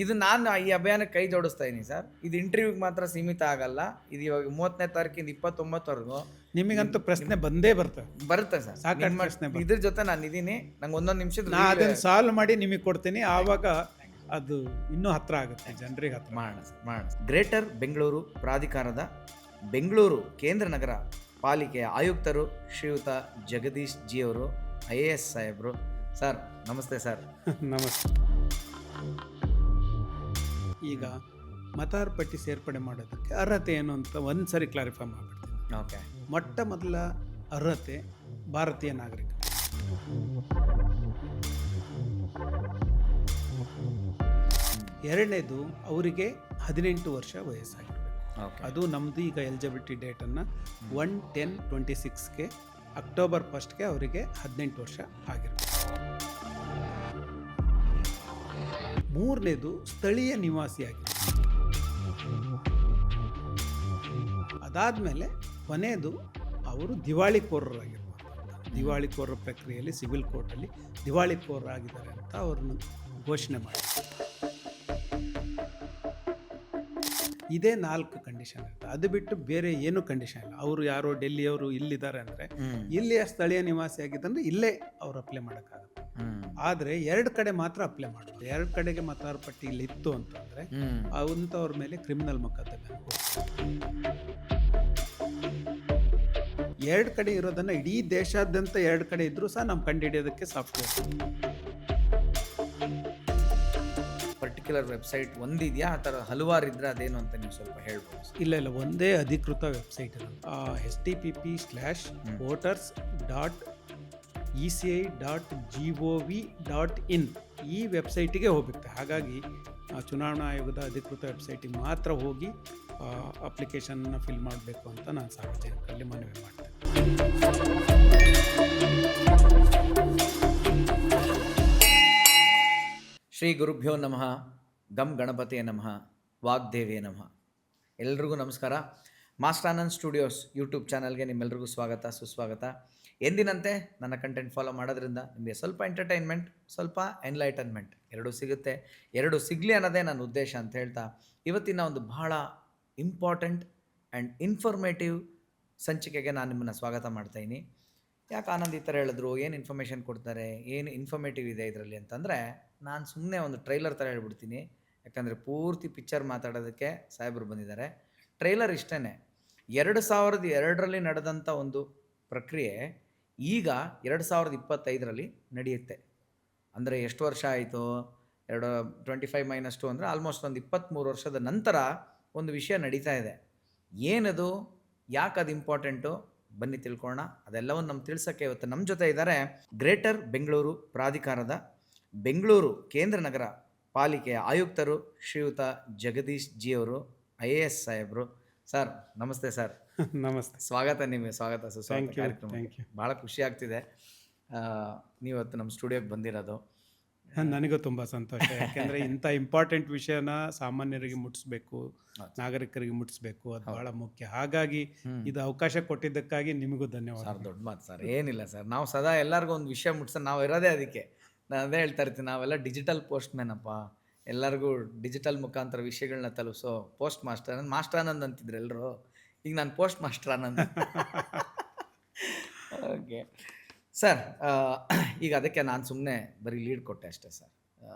ಇದು ನಾನು ಈ ಅಭಿಯಾನಕ್ಕೆ ಕೈ ಜೋಡಿಸ್ತಾ ಇದ್ದೀನಿ ಸರ್. ಇದು ಇಂಟರ್ವ್ಯೂಗೆ ಮಾತ್ರ ಸೀಮಿತ ಆಗಲ್ಲ. ಇದು ಇವಾಗ 30ನೇ ತಾರೀಕಿಂದ 29ವರೆಗೂ ನಿಮಗಂತೂ ಪ್ರಶ್ನೆ ಬಂದೇ ಬರ್ತವೆ, ಬರುತ್ತೆ ಸರ್. ಸಾಕಷ್ಟು ಪ್ರಶ್ನೆ ಬರ್ತವೆ. ಇದ್ರ ಜೊತೆ ನಾನು ಇದ್ದೀನಿ. ನಂಗೆ ಒಂದೊಂದು ನಿಮಿಷದ ನಾ ಅದನ್ನು ಸಾಲ್ವ್ ಮಾಡಿ ನಿಮಗೆ ಕೊಡ್ತೀನಿ. ಆವಾಗ ಅದು ಇನ್ನೂ ಹತ್ರ ಆಗುತ್ತೆ, ಜನರಿಗೆ ಹತ್ರ. ಮಾಡೋಣ ಸರ್, ಮಾಡೋಣ. ಗ್ರೇಟರ್ ಬೆಂಗಳೂರು ಪ್ರಾಧಿಕಾರದ ಬೆಂಗಳೂರು ಕೇಂದ್ರ ನಗರ ಪಾಲಿಕೆಯ ಆಯುಕ್ತರು ಶ್ರೀಯುತ ಜಗದೀಶ್ ಜಿ ಅವರು, IAS ಸಾಹೇಬರು. ಸರ್ ನಮಸ್ತೆ ಸರ್. ನಮಸ್ತೆ. ಈಗ ಮತದಾರ ಪಟ್ಟಿ ಸೇರ್ಪಡೆ ಮಾಡೋದಕ್ಕೆ ಅರ್ಹತೆ ಏನು ಅಂತ ಒಂದು ಸರಿ ಕ್ಲಾರಿಫೈ ಮಾಡಿಬಿಡ್ತೀನಿ. ಓಕೆ. ಮೊಟ್ಟ ಮೊದಲ ಅರ್ಹತೆ ಭಾರತೀಯ ನಾಗರಿಕ. ಎರಡನೇದು ಅವರಿಗೆ 18 ವರ್ಷ ವಯಸ್ಸಾಗಿರಬೇಕು. ಅದು ನಮ್ಮದು ಈಗ ಎಲಿಜಿಬಿಲಿಟಿ ಡೇಟನ್ನು 1/10/26ಗೆ ಅಕ್ಟೋಬರ್ 1ಗೆ ಅವರಿಗೆ 18 ವರ್ಷ ಆಗಿರಬೇಕು. ಮೂರನೇದು ಸ್ಥಳೀಯ ನಿವಾಸಿಯಾಗಿರಬೇಕು. ಅದಾದಮೇಲೆ ಕೊನೆಯದು ಅವರು ದಿವಾಳಿಕೋರರಾಗಿರ್ಬೋದು. ದಿವಾಳಿಕೋರರ ಪ್ರಕ್ರಿಯೆಯಲ್ಲಿ ಸಿವಿಲ್ ಕೋರ್ಟಲ್ಲಿ ದಿವಾಳಿಕೋರರಾಗಿದ್ದಾರೆ ಅಂತ ಅವ್ರನ್ನ ಘೋಷಣೆ ಮಾಡಿ. ಇದೇ 4 ಕಂಡೀಷನ್ ಇರುತ್ತೆ. ಅದು ಬಿಟ್ಟು ಬೇರೆ ಏನು ಕಂಡೀಷನ್ ಇಲ್ಲ. ಅವರು ಯಾರೋ ಡೆಲ್ಲಿಯವರು ಇಲ್ಲಿದ್ದಾರೆ ಅಂದರೆ ಇಲ್ಲಿಯ ಸ್ಥಳೀಯ ನಿವಾಸಿ ಆಗಿದ್ದಂದ್ರೆ ಇಲ್ಲೇ ಅವ್ರು ಅಪ್ಲೈ ಮಾಡೋಕ್ಕಾಗುತ್ತೆ. ಆದರೆ 2 ಕಡೆ ಮಾತ್ರ ಅಪ್ಲೈ ಮಾಡೋದು. 2 ಕಡೆಗೆ ಮತದಾರ ಪಟ್ಟಿ ಇಲ್ಲಿ ಇತ್ತು ಅಂತಂದರೆ ಅಂಥವ್ರ ಮೇಲೆ ಕ್ರಿಮಿನಲ್ ಮೊಕದ್ದಮೆ. 2 ಕಡೆ ಇರೋದನ್ನು ಇಡೀ ದೇಶಾದ್ಯಂತ 2 ಕಡೆ ಇದ್ರೂ ಸಹ ನಾವು ಕಂಡುಹಿಡಿಯೋದಕ್ಕೆ ಸಾಫ್ಟ್ವೇರ್. ಪರ್ಟಿಕ್ಯುಲರ್ ವೆಬ್ಸೈಟ್ ಒಂದಿದೆಯಾ, ಆ ಥರ ಹಲವಾರು ಇದ್ರೆ ಅದೇನು ಅಂತ ನೀವು ಸ್ವಲ್ಪ ಹೇಳ್ಬೋದು? ಇಲ್ಲ, ಒಂದೇ ಅಧಿಕೃತ ವೆಬ್ಸೈಟ್ ಇದೆ. http:/voters.eci.gov.in ಈ ವೆಬ್ಸೈಟಿಗೆ ಹೋಗುತ್ತೆ. ಹಾಗಾಗಿ ಚುನಾವಣಾ ಆಯೋಗದ ಅಧಿಕೃತ ವೆಬ್ಸೈಟಿಗೆ ಮಾತ್ರ ಹೋಗಿ ಅಪ್ಲಿಕೇಶನ್ನ ಫಿಲ್ ಮಾಡಬೇಕು ಅಂತ ನಾನು ಸಾರ್ವಜನಿಕರಲ್ಲಿ ಮನವಿ ಮಾಡ್ತೇನೆ. ಶ್ರೀ ಗುರುಭ್ಯೋ ನಮಃ. ಗಂ ಗಣಪತಿಯೇ ನಮಃ. ವಾಗ್ದೇವಿಯೇ ನಮಃ. ಎಲ್ರಿಗೂ ನಮಸ್ಕಾರ. ಮಾಸ್ಟರ್ ಆನಂದ್ ಸ್ಟುಡಿಯೋಸ್ ಯೂಟ್ಯೂಬ್ ಚಾನಲ್ಗೆ ನಿಮ್ಮೆಲ್ರಿಗೂ ಸ್ವಾಗತ, ಸುಸ್ವಾಗತ. ಎಂದಿನಂತೆ ನನ್ನ ಕಂಟೆಂಟ್ ಫಾಲೋ ಮಾಡೋದ್ರಿಂದ ನಿಮಗೆ ಸ್ವಲ್ಪ ಎಂಟರ್ಟೈನ್ಮೆಂಟ್, ಸ್ವಲ್ಪ ಎನ್ಲೈಟನ್ಮೆಂಟ್ ಎರಡೂ ಸಿಗುತ್ತೆ. ಎರಡೂ ಸಿಗಲಿ ಅನ್ನೋದೇ ನನ್ನ ಉದ್ದೇಶ ಅಂತ ಹೇಳ್ತಾ ಇವತ್ತಿನ ಒಂದು ಬಹಳ ಇಂಪಾರ್ಟೆಂಟ್ ಆ್ಯಂಡ್ ಇನ್ಫಾರ್ಮೇಟಿವ್ ಸಂಚಿಕೆಗೆ ನಾನು ನಿಮ್ಮನ್ನು ಸ್ವಾಗತ ಮಾಡ್ತಾಯಿದ್ದೀನಿ. ಯಾಕೆ ಆನಂದ್ ಈ ಥರ ಹೇಳಿದ್ರು, ಏನು ಇನ್ಫಾರ್ಮೇಷನ್ ಕೊಡ್ತಾರೆ, ಏನು ಇನ್ಫಾರ್ಮೇಟಿವ್ ಇದೆ ಇದರಲ್ಲಿ ಅಂತಂದರೆ, ನಾನು ಸುಮ್ಮನೆ ಒಂದು ಟ್ರೈಲರ್ ಥರ ಹೇಳ್ಬಿಡ್ತೀನಿ. ಯಾಕಂದರೆ ಪೂರ್ತಿ ಪಿಕ್ಚರ್ ಮಾತಾಡೋದಕ್ಕೆ ಸಾಹೇಬರು ಬಂದಿದ್ದಾರೆ. ಟ್ರೈಲರ್ ಇಷ್ಟೇ. 2002ರಲ್ಲಿ ನಡೆದಂಥ ಒಂದು ಪ್ರಕ್ರಿಯೆ ಈಗ 2025ರಲ್ಲಿ ನಡೆಯುತ್ತೆ. ಅಂದರೆ ಎಷ್ಟು ವರ್ಷ ಆಯಿತು? 25 - 2 ಅಂದರೆ ಆಲ್ಮೋಸ್ಟ್ ಒಂದು 23 ವರ್ಷದ ನಂತರ ಒಂದು ವಿಷಯ ನಡೀತಾ ಇದೆ. ಏನದು, ಯಾಕೆ ಅದು ಇಂಪಾರ್ಟೆಂಟು, ಬನ್ನಿ ತಿಳ್ಕೊಳ್ಳೋಣ. ಅದೆಲ್ಲವನ್ನು ನಮ್ಗೆ ತಿಳಿಸೋಕ್ಕೆ ಇವತ್ತು ನಮ್ಮ ಜೊತೆ ಇದ್ದಾರೆ ಗ್ರೇಟರ್ ಬೆಂಗಳೂರು ಪ್ರಾಧಿಕಾರದ ಬೆಂಗಳೂರು ಕೇಂದ್ರ ನಗರ ಪಾಲಿಕೆಯ ಆಯುಕ್ತರು ಶ್ರೀಯುತ ಜಗದೀಶ್ ಜಿ ಅವರು, IAS ಸಾಹೇಬರು. ಸರ್ ನಮಸ್ತೆ ಸರ್. ನಮಸ್ತೆ. ಸ್ವಾಗತ, ನಿಮಗೆ ಸ್ವಾಗತ, ಸುಸ್ವಾಗತ ಕಾರ್ಯಕ್ರಮಕ್ಕೆ. ಭಾಳ ಖುಷಿ ಆಗ್ತಿದೆ ನೀವತ್ತು ನಮ್ಮ ಸ್ಟುಡಿಯೋಗೆ ಬಂದಿರೋದು. ನನಗೂ ತುಂಬ ಸಂತೋಷ. ಯಾಕೆಂದರೆ ಇಂಥ ಇಂಪಾರ್ಟೆಂಟ್ ವಿಷಯನ ಸಾಮಾನ್ಯರಿಗೆ ಮುಟ್ಟಿಸ್ಬೇಕು, ನಾಗರಿಕರಿಗೆ ಮುಟ್ಟಿಸ್ಬೇಕು, ಅದು ಭಾಳ ಮುಖ್ಯ. ಹಾಗಾಗಿ ಇದು ಅವಕಾಶ ಕೊಟ್ಟಿದ್ದಕ್ಕಾಗಿ ನಿಮಗೂ ಧನ್ಯವಾದ. ಸರ್ ದೊಡ್ಡ ಮಾತು ಸರ್. ಏನಿಲ್ಲ ಸರ್, ನಾವು ಸದಾ ಎಲ್ಲರಿಗೂ ಒಂದು ವಿಷಯ ಮುಟ್ಸೋದು ನಾವು ಇರೋದೇ ಅದಕ್ಕೆ. ನಾನು ಅದೇ ಹೇಳ್ತಾ ಇರ್ತೀನಿ, ನಾವೆಲ್ಲ ಡಿಜಿಟಲ್ ಪೋಸ್ಟ್ ಮ್ಯಾನಪ್ಪ. ಎಲ್ಲರಿಗೂ ಡಿಜಿಟಲ್ ಮುಖಾಂತರ ವಿಷಯಗಳನ್ನ ತಲುಪಿಸೋ ಪೋಸ್ಟ್ ಮಾಸ್ಟರ್. ಮಾಸ್ಟರ್ ಆನಂದ್ ಅಂತಿದ್ರು ಎಲ್ಲರೂ, ಈಗ ನಾನು post master Anand. Okay sir, ಈಗ ಅದಕ್ಕೆ ನಾನು ಸುಮ್ಮನೆ ಬರೀ ಲೀಡ್ ಕೊಟ್ಟೆ ಅಷ್ಟೇ ಸರ್.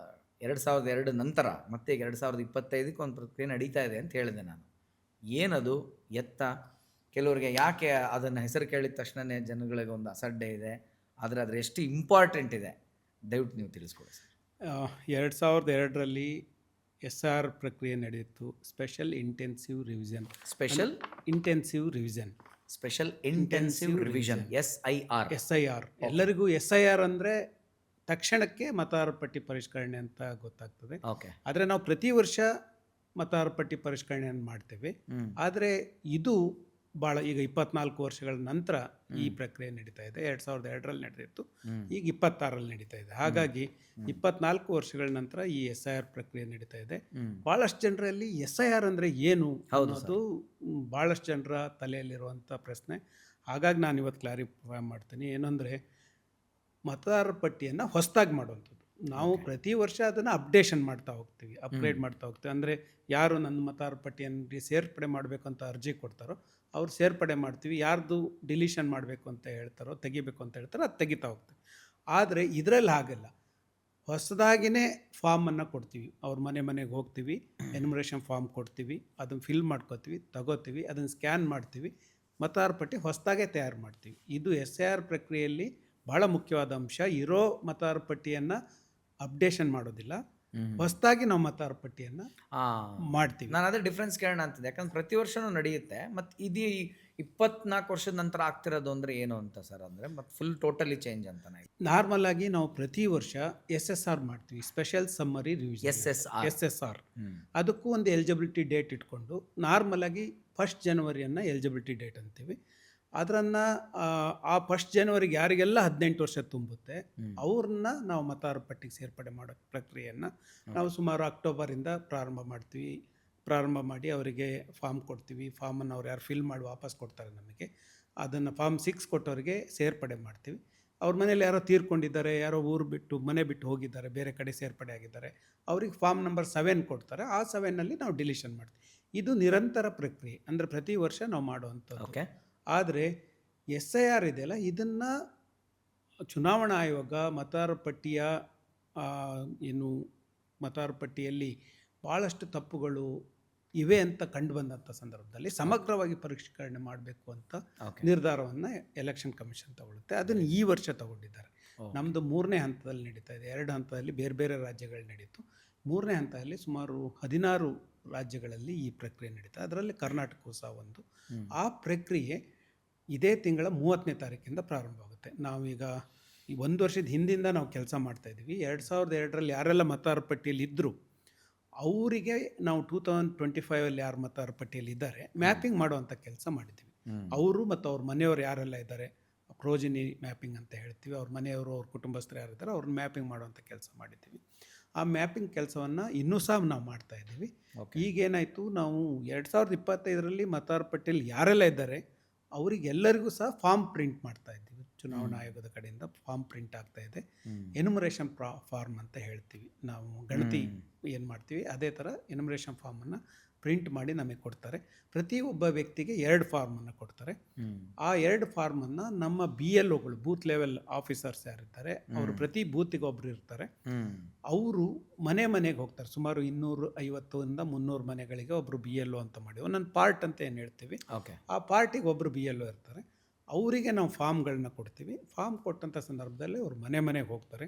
2002 ನಂತರ ಮತ್ತೆ ಈಗ 2025ಕ್ಕೆ ಒಂದು ಪ್ರಕ್ರಿಯೆ ನಡೀತಾ ಇದೆ ಅಂತ ಹೇಳಿದೆ ನಾನು. ಏನದು, ಎತ್ತ, ಕೆಲವರಿಗೆ ಯಾಕೆ ಅದನ್ನು ಹೆಸರು ಕೇಳಿದ ತಕ್ಷಣವೇ ಜನಗಳಿಗೆ ಒಂದು ಅಸಡ್ಡೆ ಇದೆ, ಆದರೆ ಅದ್ರ ಎಷ್ಟು ಇಂಪಾರ್ಟೆಂಟ್ ಇದೆ ದಯವಿಟ್ಟು ನೀವು ತಿಳಿಸ್ಕೊಡಿ ಸರ್. 2002ರಲ್ಲಿ SR ಪ್ರಕ್ರಿಯೆ ನಡೆಯಿತು. Special intensive revision SIR. ಎಲ್ಲರಿಗೂ SIR ಅಂದರೆ ತಕ್ಷಣಕ್ಕೆ ಮತದಾರ ಪಟ್ಟಿ ಪರಿಷ್ಕರಣೆ ಅಂತ ಗೊತ್ತಾಗ್ತದೆ. ಆದರೆ ನಾವು ಪ್ರತಿ ವರ್ಷ ಮತದಾರ ಪಟ್ಟಿ ಪರಿಷ್ಕರಣೆಯನ್ನು ಮಾಡ್ತೇವೆ. ಆದರೆ ಇದು ಭಾಳ ಈಗ 24 ವರ್ಷಗಳ ನಂತರ ಈ ಪ್ರಕ್ರಿಯೆ ನಡೀತಾ ಇದೆ. 2002ರಲ್ಲಿ ನಡೆದಿತ್ತು, ಈಗ 26ರಲ್ಲಿ ನಡೀತಾ ಇದೆ. ಹಾಗಾಗಿ 24 ವರ್ಷಗಳ ನಂತರ ಈ SIR ಪ್ರಕ್ರಿಯೆ ನಡೀತಾ ಇದೆ. ಭಾಳಷ್ಟು ಜನರಲ್ಲಿ SIR ಅಂದರೆ ಏನು ಅನ್ನೋದು ಭಾಳಷ್ಟು ಜನರ ತಲೆಯಲ್ಲಿರುವಂಥ ಪ್ರಶ್ನೆ. ಹಾಗಾಗಿ ನಾನು ಇವತ್ತು ಕ್ಲಾರಿಫೈ ಮಾಡ್ತೀನಿ. ಏನಂದರೆ ಮತದಾರರ ಪಟ್ಟಿಯನ್ನು ಹೊಸದಾಗಿ ಮಾಡುವಂಥದ್ದು. ನಾವು ಪ್ರತಿ ವರ್ಷ ಅದನ್ನು ಅಪ್ಡೇಷನ್ ಮಾಡ್ತಾ ಹೋಗ್ತೀವಿ, ಅಪ್ಗ್ರೇಡ್ ಮಾಡ್ತಾ ಹೋಗ್ತೀವಿ. ಅಂದರೆ ಯಾರು ನನ್ನ ಮತದಾರ ಪಟ್ಟಿಯನ್ನು ಸೇರ್ಪಡೆ ಮಾಡಬೇಕು ಅಂತ ಅರ್ಜಿ ಕೊಡ್ತಾರೋ ಅವ್ರು ಸೇರ್ಪಡೆ ಮಾಡ್ತೀವಿ. ಯಾರ್ದು ಡಿಲೀಷನ್ ಮಾಡಬೇಕು ಅಂತ ಹೇಳ್ತಾರೋ, ತೆಗಿಬೇಕು ಅಂತ ಹೇಳ್ತಾರೋ ಅದು ತೆಗಿತಾ ಹೋಗ್ತೀವಿ. ಆದರೆ ಇದರಲ್ಲಿ ಹಾಗಲ್ಲ. ಹೊಸದಾಗಿಯೇ ಫಾರ್ಮನ್ನು ಕೊಡ್ತೀವಿ. ಅವ್ರ ಮನೆಗೆ ಹೋಗ್ತೀವಿ, ಎನ್ಯುಮರೇಷನ್ ಫಾರ್ಮ್ ಕೊಡ್ತೀವಿ, ಅದನ್ನು ಫಿಲ್ ಮಾಡ್ಕೋತೀವಿ, ತಗೋತೀವಿ, ಅದನ್ನು ಸ್ಕ್ಯಾನ್ ಮಾಡ್ತೀವಿ, ಮತದಾರ ಪಟ್ಟಿ ಹೊಸದಾಗೇ ತಯಾರು ಮಾಡ್ತೀವಿ. ಇದು SIR ಪ್ರಕ್ರಿಯೆಯಲ್ಲಿ ಬಹಳ ಮುಖ್ಯವಾದ ಅಂಶ. ಇರೋ ಮತದಾರ ಪಟ್ಟಿಯನ್ನು ಅಪ್ಡೇಷನ್ ಮಾಡೋದಿಲ್ಲ, ಹೊಸದಾಗಿ ನಾವು ಮತದಾರ ಪಟ್ಟಿಯನ್ನು ಮಾಡ್ತೀವಿ. ನಾನು ಅದೇ ಡಿಫ್ರೆನ್ಸ್ ಕೇಳೋಣ ಅಂತಿದ್ದೆ, ಯಾಕಂದ್ರೆ ಪ್ರತಿ ವರ್ಷನೂ ನಡೆಯುತ್ತೆ. ಮತ್ತು ಇದು 24 ವರ್ಷದ ನಂತರ ಆಗ್ತಿರೋದು ಅಂದರೆ ಏನು ಅಂತ ಸರ್? ಅಂದರೆ ಮತ್ತು ಫುಲ್ ಟೋಟಲಿ ಚೇಂಜ್ ಅಂತಾನೆ. ನಾರ್ಮಲ್ ಆಗಿ ನಾವು ಪ್ರತಿ ವರ್ಷ SSR ಮಾಡ್ತೀವಿ, ಸ್ಪೆಷಲ್ ಸಮ್ಮರಿ ರಿವಿಷನ್, SSR. ಅದಕ್ಕೂ ಒಂದು ಎಲಿಜಿಬಿಲಿಟಿ ಡೇಟ್ ಇಟ್ಕೊಂಡು ನಾರ್ಮಲ್ ಆಗಿ 1 ಜನವರಿಯನ್ನು ಎಲಿಜಿಬಿಲಿಟಿ ಡೇಟ್ ಅಂತೀವಿ. ಅದನ್ನು ಆ 1 ಜನವರಿಗೆ ಯಾರಿಗೆಲ್ಲ 18 ವರ್ಷ ತುಂಬುತ್ತೆ ಅವ್ರನ್ನ ನಾವು ಮತದಾರ ಪಟ್ಟಿಗೆ ಸೇರ್ಪಡೆ ಮಾಡೋ ಪ್ರಕ್ರಿಯೆಯನ್ನು ನಾವು ಸುಮಾರು ಅಕ್ಟೋಬರಿಂದ ಪ್ರಾರಂಭ ಮಾಡಿ ಅವರಿಗೆ ಫಾರ್ಮ್ ಕೊಡ್ತೀವಿ. ಫಾರ್ಮನ್ನು ಅವ್ರು ಯಾರು ಫಿಲ್ ಮಾಡಿ ವಾಪಸ್ ಕೊಡ್ತಾರೆ ನಮಗೆ, ಅದನ್ನು ಫಾರ್ಮ್ 6 ಕೊಟ್ಟವರಿಗೆ ಸೇರ್ಪಡೆ ಮಾಡ್ತೀವಿ. ಅವ್ರ ಮನೇಲಿ ಯಾರೋ ತೀರ್ಕೊಂಡಿದ್ದಾರೆ, ಯಾರೋ ಊರು ಬಿಟ್ಟು ಮನೆ ಬಿಟ್ಟು ಹೋಗಿದ್ದಾರೆ, ಬೇರೆ ಕಡೆ ಸೇರ್ಪಡೆ ಆಗಿದ್ದಾರೆ, ಅವ್ರಿಗೆ ಫಾರ್ಮ್ ನಂಬರ್ 7 ಕೊಡ್ತಾರೆ. ಆ 7ನಲ್ಲಿ ನಾವು ಡಿಲೀಷನ್ ಮಾಡ್ತೀವಿ. ಇದು ನಿರಂತರ ಪ್ರಕ್ರಿಯೆ, ಅಂದರೆ ಪ್ರತಿ ವರ್ಷ ನಾವು ಮಾಡುವಂಥದ್ದು. ಆದರೆ SIR ಇದೆಯಲ್ಲ, ಇದನ್ನು ಚುನಾವಣಾ ಆಯೋಗ ಮತದಾರ ಪಟ್ಟಿಯ ಮತದಾರ ಪಟ್ಟಿಯಲ್ಲಿ ಭಾಳಷ್ಟು ತಪ್ಪುಗಳು ಇವೆ ಅಂತ ಕಂಡು ಬಂದಂಥ ಸಂದರ್ಭದಲ್ಲಿ ಸಮಗ್ರವಾಗಿ ಪರಿಷ್ಕರಣೆ ಮಾಡಬೇಕು ಅಂತ ನಿರ್ಧಾರವನ್ನು ಎಲೆಕ್ಷನ್ ಕಮಿಷನ್ ತಗೊಳುತ್ತೆ. ಅದನ್ನು ಈ ವರ್ಷ ತಗೊಂಡಿದ್ದಾರೆ. ನಮ್ಮದು 3ನೇ ಹಂತದಲ್ಲಿ ನಡೀತಾ ಇದೆ. 2 ಹಂತದಲ್ಲಿ ಬೇರೆ ಬೇರೆ ರಾಜ್ಯಗಳು ನಡೀತು. 3ನೇ ಹಂತದಲ್ಲಿ ಸುಮಾರು 16 ರಾಜ್ಯಗಳಲ್ಲಿ ಈ ಪ್ರಕ್ರಿಯೆ ನಡೀತಾ, ಅದರಲ್ಲಿ ಕರ್ನಾಟಕವೂ ಸಹ ಒಂದು. ಆ ಪ್ರಕ್ರಿಯೆ ಇದೇ ತಿಂಗಳ 30ನೇ ತಾರೀಕಿಂದ ಪ್ರಾರಂಭವಾಗುತ್ತೆ. ನಾವೀಗ ಈ 1 ವರ್ಷದ ಹಿಂದಿಂದ ನಾವು ಕೆಲಸ ಮಾಡ್ತಾಯಿದ್ದೀವಿ. 2002ರಲ್ಲಿ ಯಾರೆಲ್ಲ ಮತದಾರ ಪಟ್ಟಿಯಲ್ಲಿ ಇದ್ದರು ಅವರಿಗೆ ನಾವು 2025ಅಲ್ಲಿ ಯಾರು ಮತದಾರ ಪಟ್ಟಿಯಲ್ಲಿ ಇದ್ದಾರೆ ಮ್ಯಾಪಿಂಗ್ ಮಾಡುವಂಥ ಕೆಲಸ ಮಾಡಿದ್ದೀವಿ. ಅವರು ಮತ್ತು ಅವ್ರ ಮನೆಯವರು ಯಾರೆಲ್ಲ ಇದ್ದಾರೆ, ಪ್ರೋಜಿನಿ ಮ್ಯಾಪಿಂಗ್ ಅಂತ ಹೇಳ್ತೀವಿ, ಅವ್ರ ಮನೆಯವರು ಅವ್ರ ಕುಟುಂಬಸ್ಥರು ಯಾರಿದ್ದಾರೆ ಅವ್ರನ್ನ ಮ್ಯಾಪಿಂಗ್ ಮಾಡುವಂಥ ಕೆಲಸ ಮಾಡಿದ್ದೀವಿ. ಆ ಮ್ಯಾಪಿಂಗ್ ಕೆಲಸವನ್ನು ಇನ್ನೂ ಸಹ ನಾವು ಮಾಡ್ತಾಯಿದ್ದೀವಿ. ಈಗೇನಾಯಿತು, ನಾವು 2025ರಲ್ಲಿ ಮತದಾರ ಪಟ್ಟಿಯಲ್ಲಿ ಯಾರೆಲ್ಲ ಇದ್ದಾರೆ ಅವರಿಗೆಲ್ಲರಿಗೂ ಸಹ ಫಾರ್ಮ್ ಪ್ರಿಂಟ್ ಮಾಡ್ತಾ ಇದ್ದೀವಿ. ಚುನಾವಣಾ ಆಯೋಗದ ಕಡೆಯಿಂದ ಫಾರ್ಮ್ ಪ್ರಿಂಟ್ ಆಗ್ತಾ ಇದೆ. ಎನ್ಯುಮರೇಷನ್ ಫಾರ್ಮ್ ಅಂತ ಹೇಳ್ತೀವಿ ನಾವು, ಗಣತಿ ಏನು ಮಾಡ್ತೀವಿ ಅದೇ ಥರ ಎನ್ಯುಮರೇಷನ್ ಫಾರ್ಮನ್ನು ಪ್ರಿಂಟ್ ಮಾಡಿ ನಮಗೆ ಕೊಡ್ತಾರೆ. ಪ್ರತಿಯೊಬ್ಬ ವ್ಯಕ್ತಿಗೆ 2 ಫಾರ್ಮನ್ನು ಕೊಡ್ತಾರೆ. ಆ 2 ಫಾರ್ಮನ್ನು ನಮ್ಮ BLOಗಳು, ಬೂತ್ ಲೆವೆಲ್ ಆಫೀಸರ್ಸ್ ಯಾರಿರ್ತಾರೆ ಅವರು ಪ್ರತಿ ಬೂತಿಗೆ ಒಬ್ಬರು ಇರ್ತಾರೆ. ಅವರು ಮನೆಗೆ ಹೋಗ್ತಾರೆ. ಸುಮಾರು 250ರಿಂದ 300 ಮನೆಗಳಿಗೆ ಒಬ್ಬರು BLO ಅಂತ ಮಾಡಿ, ಒಂದೊಂದು ಪಾರ್ಟ್ ಅಂತ ಏನು ಹೇಳ್ತೀವಿ, ಆ ಪಾರ್ಟಿಗೆ ಒಬ್ಬರು BLO ಇರ್ತಾರೆ. ಅವರಿಗೆ ನಾವು ಫಾರ್ಮ್ಗಳನ್ನ ಕೊಡ್ತೀವಿ. ಫಾರ್ಮ್ ಕೊಟ್ಟಂಥ ಸಂದರ್ಭದಲ್ಲಿ ಅವರು ಮನೆಗೆ ಹೋಗ್ತಾರೆ.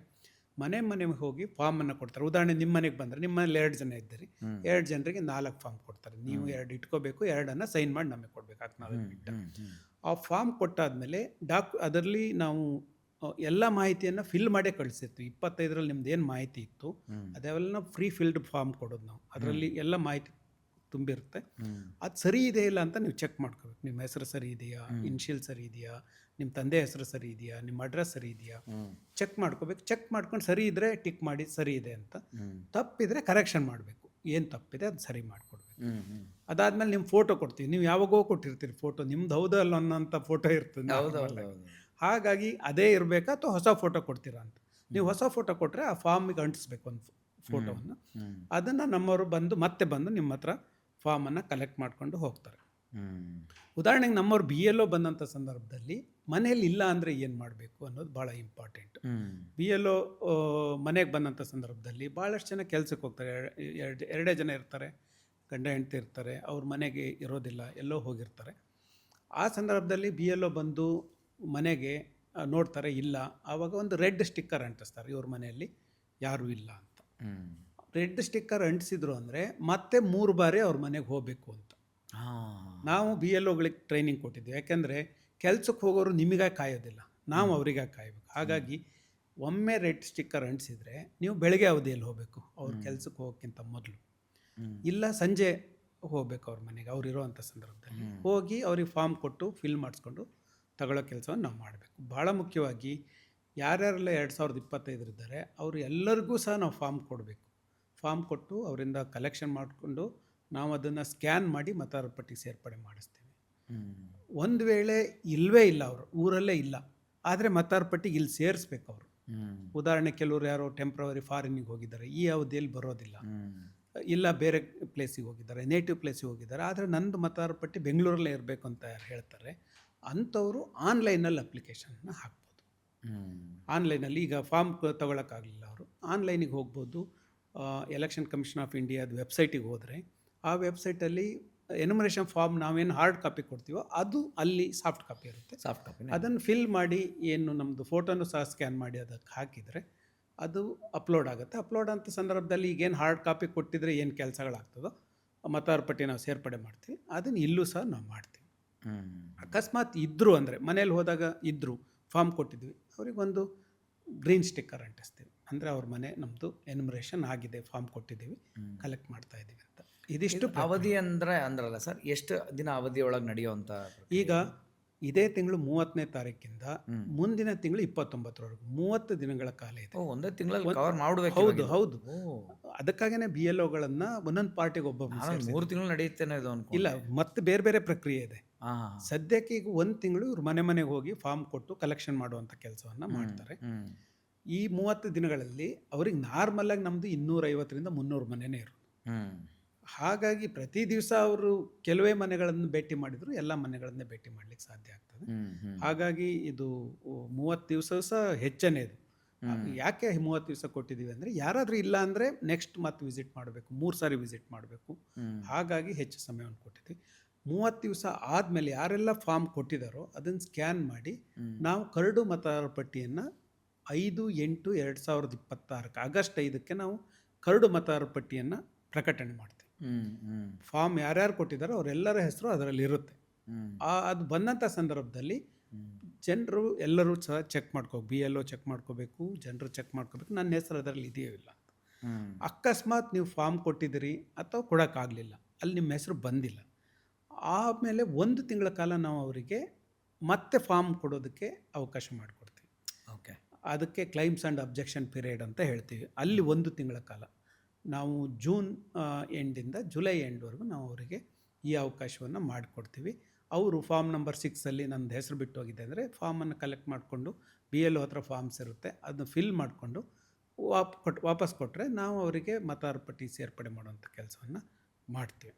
ಮನೆಗೆ ಹೋಗಿ ಫಾರ್ಮನ್ನು ಕೊಡ್ತಾರೆ. ಉದಾಹರಣೆ ನಿಮ್ಮ ಮನೆಗೆ ಬಂದರೆ, ನಿಮ್ಮ ಮನೇಲಿ 2 ಜನ ಇದ್ದೀರಿ, 2 ಜನರಿಗೆ 4 ಫಾರ್ಮ್ ಕೊಡ್ತಾರೆ. ನೀವು 2 ಇಟ್ಕೋಬೇಕು, 2ಅನ್ನು ಸೈನ್ ಮಾಡಿ ನಮಗೆ ಕೊಡಬೇಕು, 4 ಬಿಟ್ಟು. ಆ ಫಾರ್ಮ್ ಕೊಟ್ಟಾದಮೇಲೆ ಅದರಲ್ಲಿ ನಾವು ಎಲ್ಲ ಮಾಹಿತಿಯನ್ನು ಫಿಲ್ ಮಾಡೇ ಕಳಿಸಿರ್ತೀವಿ. 25ರಲ್ಲಿ ನಿಮ್ದು ಏನು ಮಾಹಿತಿ ಇತ್ತು ಅದೆಲ್ಲ ಫ್ರೀ ಫಿಲ್ಡ್ ಫಾರ್ಮ್ ಕೊಡೋದು ನಾವು. ಅದರಲ್ಲಿ ಎಲ್ಲ ಮಾಹಿತಿ ತುಂಬಿರುತ್ತೆ. ಅದು ಸರಿ ಇದೆ ಇಲ್ಲ ಅಂತ ನೀವು ಚೆಕ್ ಮಾಡ್ಕೋಬೇಕು. ನಿಮ್ಮ ಹೆಸರು ಸರಿ ಇದೆಯಾ, ಇನ್ಷಿಯಲ್ ಸರಿ ಇದೆಯಾ, ನಿಮ್ಮ ತಂದೆ ಹೆಸರು ಸರಿ ಇದೆಯಾ, ನಿಮ್ಮ ಅಡ್ರೆಸ್ ಸರಿ ಇದೆಯಾ, ಚೆಕ್ ಮಾಡ್ಕೋಬೇಕು. ಚೆಕ್ ಮಾಡ್ಕೊಂಡು ಸರಿ ಇದ್ದರೆ ಟಿಕ್ ಮಾಡಿ ಸರಿ ಇದೆ ಅಂತ, ತಪ್ಪಿದರೆ ಕರೆಕ್ಷನ್ ಮಾಡಬೇಕು. ಏನು ತಪ್ಪಿದೆ ಅದು ಸರಿ ಮಾಡಿಕೊಡ್ಬೇಕು. ಅದಾದಮೇಲೆ ನಿಮ್ಮ ಫೋಟೋ ಕೊಡ್ತೀವಿ. ನೀವು ಯಾವಾಗೋ ಕೊಟ್ಟಿರ್ತೀರಿ ಫೋಟೋ, ನಿಮ್ದು ಹೌದು ಅಲ್ಲ ಅನ್ನೋಂಥ ಫೋಟೋ ಇರ್ತದೆ. ಹಾಗಾಗಿ ಅದೇ ಇರಬೇಕಾ ಅಥವಾ ಹೊಸ ಫೋಟೋ ಕೊಡ್ತೀರಾ ಅಂತ. ನೀವು ಹೊಸ ಫೋಟೋ ಕೊಟ್ಟರೆ ಆ ಫಾರ್ಮಿಗೆ ಅಂಟಿಸ್ಬೇಕು ಒಂದು ಫೋಟೋವನ್ನು. ಅದನ್ನು ನಮ್ಮವರು ಮತ್ತೆ ಬಂದು ನಿಮ್ಮ ಹತ್ರ ಫಾರ್ಮನ್ನು ಕಲೆಕ್ಟ್ ಮಾಡಿಕೊಂಡು ಹೋಗ್ತಾರೆ. ಉದಾಹರಣೆಗೆ ನಮ್ಮವ್ರು BLO ಬಂದಂಥ ಸಂದರ್ಭದಲ್ಲಿ ಮನೆಯಲ್ಲಿ ಇಲ್ಲ ಅಂದರೆ ಏನು ಮಾಡಬೇಕು ಅನ್ನೋದು ಭಾಳ ಇಂಪಾರ್ಟೆಂಟ್. BLO ಮನೆಗೆ ಬಂದಂಥ ಸಂದರ್ಭದಲ್ಲಿ ಭಾಳಷ್ಟು ಜನ ಕೆಲಸಕ್ಕೆ ಹೋಗ್ತಾರೆ. 2 ಜನ ಇರ್ತಾರೆ, ಗಂಡ ಹೆಂಡತಿ ಇರ್ತಾರೆ, ಅವ್ರ ಮನೆಗೆ ಇರೋದಿಲ್ಲ, ಎಲ್ಲೋ ಹೋಗಿರ್ತಾರೆ. ಆ ಸಂದರ್ಭದಲ್ಲಿ BLO ಬಂದು ಮನೆಗೆ ನೋಡ್ತಾರೆ, ಇಲ್ಲ. ಆವಾಗ ಒಂದು ರೆಡ್ ಸ್ಟಿಕ್ಕರ್ ಅಂಟಿಸ್ತಾರೆ, ಇವ್ರ ಮನೆಯಲ್ಲಿ ಯಾರೂ ಇಲ್ಲ ಅಂತ. ರೆಡ್ ಸ್ಟಿಕ್ಕರ್ ಅಂಟಿಸಿದ್ರು ಅಂದರೆ ಮತ್ತೆ 3 ಬಾರಿ ಅವ್ರ ಮನೆಗೆ ಹೋಗಬೇಕು ಅಂತ. ನಾವು BLOಗಳಿಗೆ ಟ್ರೈನಿಂಗ್ ಕೊಟ್ಟಿದ್ದೀವಿ. ಯಾಕೆಂದರೆ ಕೆಲ್ಸಕ್ಕೆ ಹೋಗೋರು ನಿಮಗಾಗಿ ಕಾಯೋದಿಲ್ಲ, ನಾವು ಅವರಿಗಾಗಿ ಕಾಯಬೇಕು. ಹಾಗಾಗಿ ಒಮ್ಮೆ ರೆಡ್ ಸ್ಟಿಕ್ಕರ್ ಅಂಟಿಸಿದ್ರೆ ನೀವು ಬೆಳಗ್ಗೆ ಅವಧಿಯಲ್ಲಿ ಹೋಗಬೇಕು ಅವ್ರ ಕೆಲ್ಸಕ್ಕೆ ಹೋಗೋಕ್ಕಿಂತ ಮೊದಲು, ಇಲ್ಲ ಸಂಜೆ ಹೋಗಬೇಕು ಅವ್ರ ಮನೆಗೆ ಅವ್ರು ಇರೋವಂಥ ಸಂದರ್ಭದಲ್ಲಿ. ಹೋಗಿ ಅವ್ರಿಗೆ ಫಾರ್ಮ್ ಕೊಟ್ಟು ಫಿಲ್ ಮಾಡಿಸ್ಕೊಂಡು ತಗೊಳ್ಳೋ ಕೆಲಸವನ್ನು ನಾವು ಮಾಡಬೇಕು. ಭಾಳ ಮುಖ್ಯವಾಗಿ ಯಾರ್ಯಾರೆಲ್ಲ 2025 ಇದ್ದಾರೆ ಅವರು ಎಲ್ಲರಿಗೂ ಸಹ ನಾವು ಫಾರ್ಮ್ ಕೊಡಬೇಕು. ಫಾರ್ಮ್ ಕೊಟ್ಟು ಅವರಿಂದ ಕಲೆಕ್ಷನ್ ಮಾಡಿಕೊಂಡು ನಾವು ಅದನ್ನು ಸ್ಕ್ಯಾನ್ ಮಾಡಿ ಮತದಾರ ಪಟ್ಟಿಗೆ ಸೇರ್ಪಡೆ ಮಾಡಿಸ್ತೀವಿ. ಒಂದು ವೇಳೆ ಇಲ್ಲವೇ ಇಲ್ಲ, ಅವರು ಊರಲ್ಲೇ ಇಲ್ಲ, ಆದರೆ ಮತದಾರ ಪಟ್ಟಿಗೆ ಇಲ್ಲಿ ಸೇರಿಸ್ಬೇಕು ಅವರು. ಉದಾಹರಣೆ ಕೆಲವರು ಯಾರೋ ಟೆಂಪ್ರವರಿ ಫಾರಿನಿಗೆ ಹೋಗಿದ್ದಾರೆ, ಈ ಅವಧಿಯಲ್ಲಿ ಬರೋದಿಲ್ಲ, ಇಲ್ಲ ಬೇರೆ ಪ್ಲೇಸಿಗೆ ಹೋಗಿದ್ದಾರೆ, ನೇಟಿವ್ ಪ್ಲೇಸಿಗೆ ಹೋಗಿದ್ದಾರೆ, ಆದರೆ ನಂದು ಮತದಾರ ಪಟ್ಟಿ ಬೆಂಗಳೂರಲ್ಲೇ ಇರಬೇಕು ಅಂತ ಯಾರು ಹೇಳ್ತಾರೆ ಅಂಥವರು ಆನ್ಲೈನಲ್ಲಿ ಅಪ್ಲಿಕೇಶನ್ನ ಹಾಕ್ಬೋದು. ಆನ್ಲೈನಲ್ಲಿ ಈಗ ಫಾರ್ಮ್ ತೊಗೊಳಕ್ಕಾಗಲಿಲ್ಲ ಅವರು ಆನ್ಲೈನಿಗೆ ಹೋಗ್ಬೋದು. ಎಲೆಕ್ಷನ್ ಕಮಿಷನ್ ಆಫ್ ಇಂಡಿಯಾದ ವೆಬ್ಸೈಟಿಗೆ ಹೋದರೆ ಆ ವೆಬ್ಸೈಟಲ್ಲಿ ಎನ್ಯುಮರೇಷನ್ ಫಾರ್ಮ್ ನಾವೇನು ಹಾರ್ಡ್ ಕಾಪಿ ಕೊಡ್ತೀವೋ ಅದು ಅಲ್ಲಿ ಸಾಫ್ಟ್ ಕಾಪಿ ಇರುತ್ತೆ. ಸಾಫ್ಟ್ ಕಾಪಿ ಅದನ್ನು ಫಿಲ್ ಮಾಡಿ ಏನು ನಮ್ಮದು ಫೋಟೋನು ಸಹ ಸ್ಕ್ಯಾನ್ ಮಾಡಿ ಅದಕ್ಕೆ ಹಾಕಿದರೆ ಅದು ಅಪ್ಲೋಡ್ ಆಗುತ್ತೆ. ಅಪ್ಲೋಡ್ ಅಂತ ಸಂದರ್ಭದಲ್ಲಿ ಈಗೇನು ಹಾರ್ಡ್ ಕಾಪಿ ಕೊಟ್ಟಿದ್ರೆ ಏನು ಕೆಲಸಗಳಾಗ್ತದೋ ಮತದಾರ ಪಟ್ಟಿ ನಾವು ಸೇರ್ಪಡೆ ಮಾಡ್ತೀವಿ, ಅದನ್ನು ಇಲ್ಲೂ ಸಹ ನಾವು ಮಾಡ್ತೀವಿ. ಅಕಸ್ಮಾತ್ ಇದ್ದರು ಅಂದರೆ ಮನೇಲಿ ಹೋದಾಗ ಇದ್ದರು ಫಾರ್ಮ್ ಕೊಟ್ಟಿದ್ವಿ, ಅವರಿಗೊಂದು ಗ್ರೀನ್ ಸ್ಟಿಕ್ಕರ್ ಅಂಟಿಸ್ತೀವಿ, ಅಂದರೆ ಅವ್ರ ಮನೆ ನಮ್ಮದು ಎನ್ಯುಮರೇಷನ್ ಆಗಿದೆ, ಫಾರ್ಮ್ ಕೊಟ್ಟಿದ್ದೀವಿ, ಕಲೆಕ್ಟ್ ಮಾಡ್ತಾ ಇದ್ದೀವಿ ಅಂತ. ಇದಿಷ್ಟು ಅವಧಿ ಅಂದ್ರಲ್ಲ ಸರ್, ಎಷ್ಟು ದಿನ ಅವಧಿಯೊಳಗೆ ನಡೆಯುವಂಥ? ಈಗ ಇದೇ ತಿಂಗಳು 30ನೇ ತಾರೀಕಿಂದ ಮುಂದಿನ ತಿಂಗಳು 29ರವರೆಗೂ 30 ದಿನಗಳ ಕಾಲ ಇದೆ. ಒಂದೇ ತಿಂಗಳಲ್ಲಿ ಕವರ್ ಮಾಡಬೇಕು. ಹೌದು ಹೌದು, ಅದಕ್ಕಾಗಿಯೇ BLOಗಳನ್ನ ಒಂದೊಂದು ಪಾರ್ಟಿಗೆ ಒಬ್ಬೊಬ್ಬರು 3 ತಿಂಗಳು ನಡೆಯುತ್ತೇನೆ ಇದು ಅನ್ಕೊಂಡು. ಇಲ್ಲ, ಮತ್ತೆ ಬೇರೆ ಬೇರೆ ಪ್ರಕ್ರಿಯೆ ಇದೆ. ಸದ್ಯಕ್ಕೆ ಈಗ 1 ತಿಂಗಳು ಇವ್ರು ಮನೆಗೆ ಹೋಗಿ ಫಾರ್ಮ್ ಕೊಟ್ಟು ಕಲೆಕ್ಷನ್ ಮಾಡುವಂಥ ಕೆಲಸವನ್ನು ಮಾಡ್ತಾರೆ. ಈ 30 ದಿನಗಳಲ್ಲಿ ಅವ್ರಿಗೆ ನಾರ್ಮಲಾಗಿ ನಮ್ಮದು 250ರಿಂದ 300 ಮನೆಯೇ ಇರೋದು. ಹಾಗಾಗಿ ಪ್ರತಿ ದಿವಸ ಅವರು ಕೆಲವೇ ಮನೆಗಳನ್ನು ಭೇಟಿ ಮಾಡಿದ್ರು, ಎಲ್ಲ ಮನೆಗಳನ್ನೇ ಭೇಟಿ ಮಾಡಲಿಕ್ಕೆ ಸಾಧ್ಯ ಆಗ್ತದೆ. ಹಾಗಾಗಿ ಇದು 30 ದಿವಸ ಸಹ ಹೆಚ್ಚನೇ ಇದು. ಯಾಕೆ 30 ದಿವಸ ಕೊಟ್ಟಿದ್ದೀವಿ ಅಂದರೆ ಯಾರಾದರೂ ಇಲ್ಲ ಅಂದರೆ ನೆಕ್ಸ್ಟ್ ಮತ್ತೆ ವಿಸಿಟ್ ಮಾಡಬೇಕು, 3 ಸಾರಿ ವಿಸಿಟ್ ಮಾಡಬೇಕು, ಹಾಗಾಗಿ ಹೆಚ್ಚು ಸಮಯವನ್ನು ಕೊಟ್ಟಿದ್ದೀವಿ. 30 ದಿವಸ ಆದಮೇಲೆ ಯಾರೆಲ್ಲ ಫಾರ್ಮ್ ಕೊಟ್ಟಿದ್ದಾರೋ ಅದನ್ನು ಸ್ಕ್ಯಾನ್ ಮಾಡಿ ನಾವು ಕರಡು ಮತದಾರರ ಪಟ್ಟಿಯನ್ನು 5/8/2026 ಆಗಸ್ಟ್ 5ಕ್ಕೆ ನಾವು ಕರಡು ಮತದಾರರ ಪಟ್ಟಿಯನ್ನು ಪ್ರಕಟಣೆ ಮಾಡ್ತೀವಿ. ಫಾರ್ಮ್ ಯಾರ್ಯಾರು ಕೊಟ್ಟಿದ್ದಾರೋ ಅವರೆಲ್ಲರ ಹೆಸರು ಅದರಲ್ಲಿ ಇರುತ್ತೆ. ಅದು ಬಂದಂಥ ಸಂದರ್ಭದಲ್ಲಿ ಜನರು ಎಲ್ಲರೂ ಸಹ ಚೆಕ್ ಮಾಡ್ಕೋಬೇಕು, BLO ಚೆಕ್ ಮಾಡ್ಕೋಬೇಕು, ಜನರು ಚೆಕ್ ಮಾಡ್ಕೋಬೇಕು ನನ್ನ ಹೆಸರು ಅದರಲ್ಲಿ ಇದೆಯೋ ಇಲ್ಲ ಅಂತ. ಅಕಸ್ಮಾತ್ ನೀವು ಫಾರ್ಮ್ ಕೊಟ್ಟಿದ್ದೀರಿ ಅಥವಾ ಕೊಡೋಕ್ಕಾಗಲಿಲ್ಲ, ಅಲ್ಲಿ ನಿಮ್ಮ ಹೆಸರು ಬಂದಿಲ್ಲ, ಆಮೇಲೆ 1 ತಿಂಗಳ ಕಾಲ ನಾವು ಅವರಿಗೆ ಮತ್ತೆ ಫಾರ್ಮ್ ಕೊಡೋದಕ್ಕೆ ಅವಕಾಶ ಮಾಡಿಕೊಡ್ತೀವಿ. ಓಕೆ, ಅದಕ್ಕೆ ಕ್ಲೈಮ್ಸ್ ಆ್ಯಂಡ್ ಅಬ್ಜೆಕ್ಷನ್ ಪೀರಿಯಡ್ ಅಂತ ಹೇಳ್ತೀವಿ. ಅಲ್ಲಿ 1 ತಿಂಗಳ ಕಾಲ ನಾವು ಜೂನ್ ಎಂಡಿಂದ ಜುಲೈ ಎಂಡ್ವರೆಗೂ ನಾವು ಅವರಿಗೆ ಈ ಅವಕಾಶವನ್ನು ಮಾಡಿಕೊಡ್ತೀವಿ. ಅವರು ಫಾರ್ಮ್ ನಂಬರ್ 6ಅಲ್ಲಿ ನನ್ನದು ಹೆಸರು ಬಿಟ್ಟು ಹೋಗಿದೆ ಅಂದರೆ ಫಾರ್ಮನ್ನು ಕಲೆಕ್ಟ್ ಮಾಡಿಕೊಂಡು BLO ಹತ್ರ ಫಾರ್ಮ್ಸ್ ಇರುತ್ತೆ, ಅದನ್ನು ಫಿಲ್ ಮಾಡಿಕೊಂಡು ವಾಪಸ್ ಕೊಟ್ಟರೆ ನಾವು ಅವರಿಗೆ ಮತದಾರ ಪಟ್ಟಿ ಸೇರ್ಪಡೆ ಮಾಡುವಂಥ ಕೆಲಸವನ್ನು ಮಾಡ್ತೀವಿ.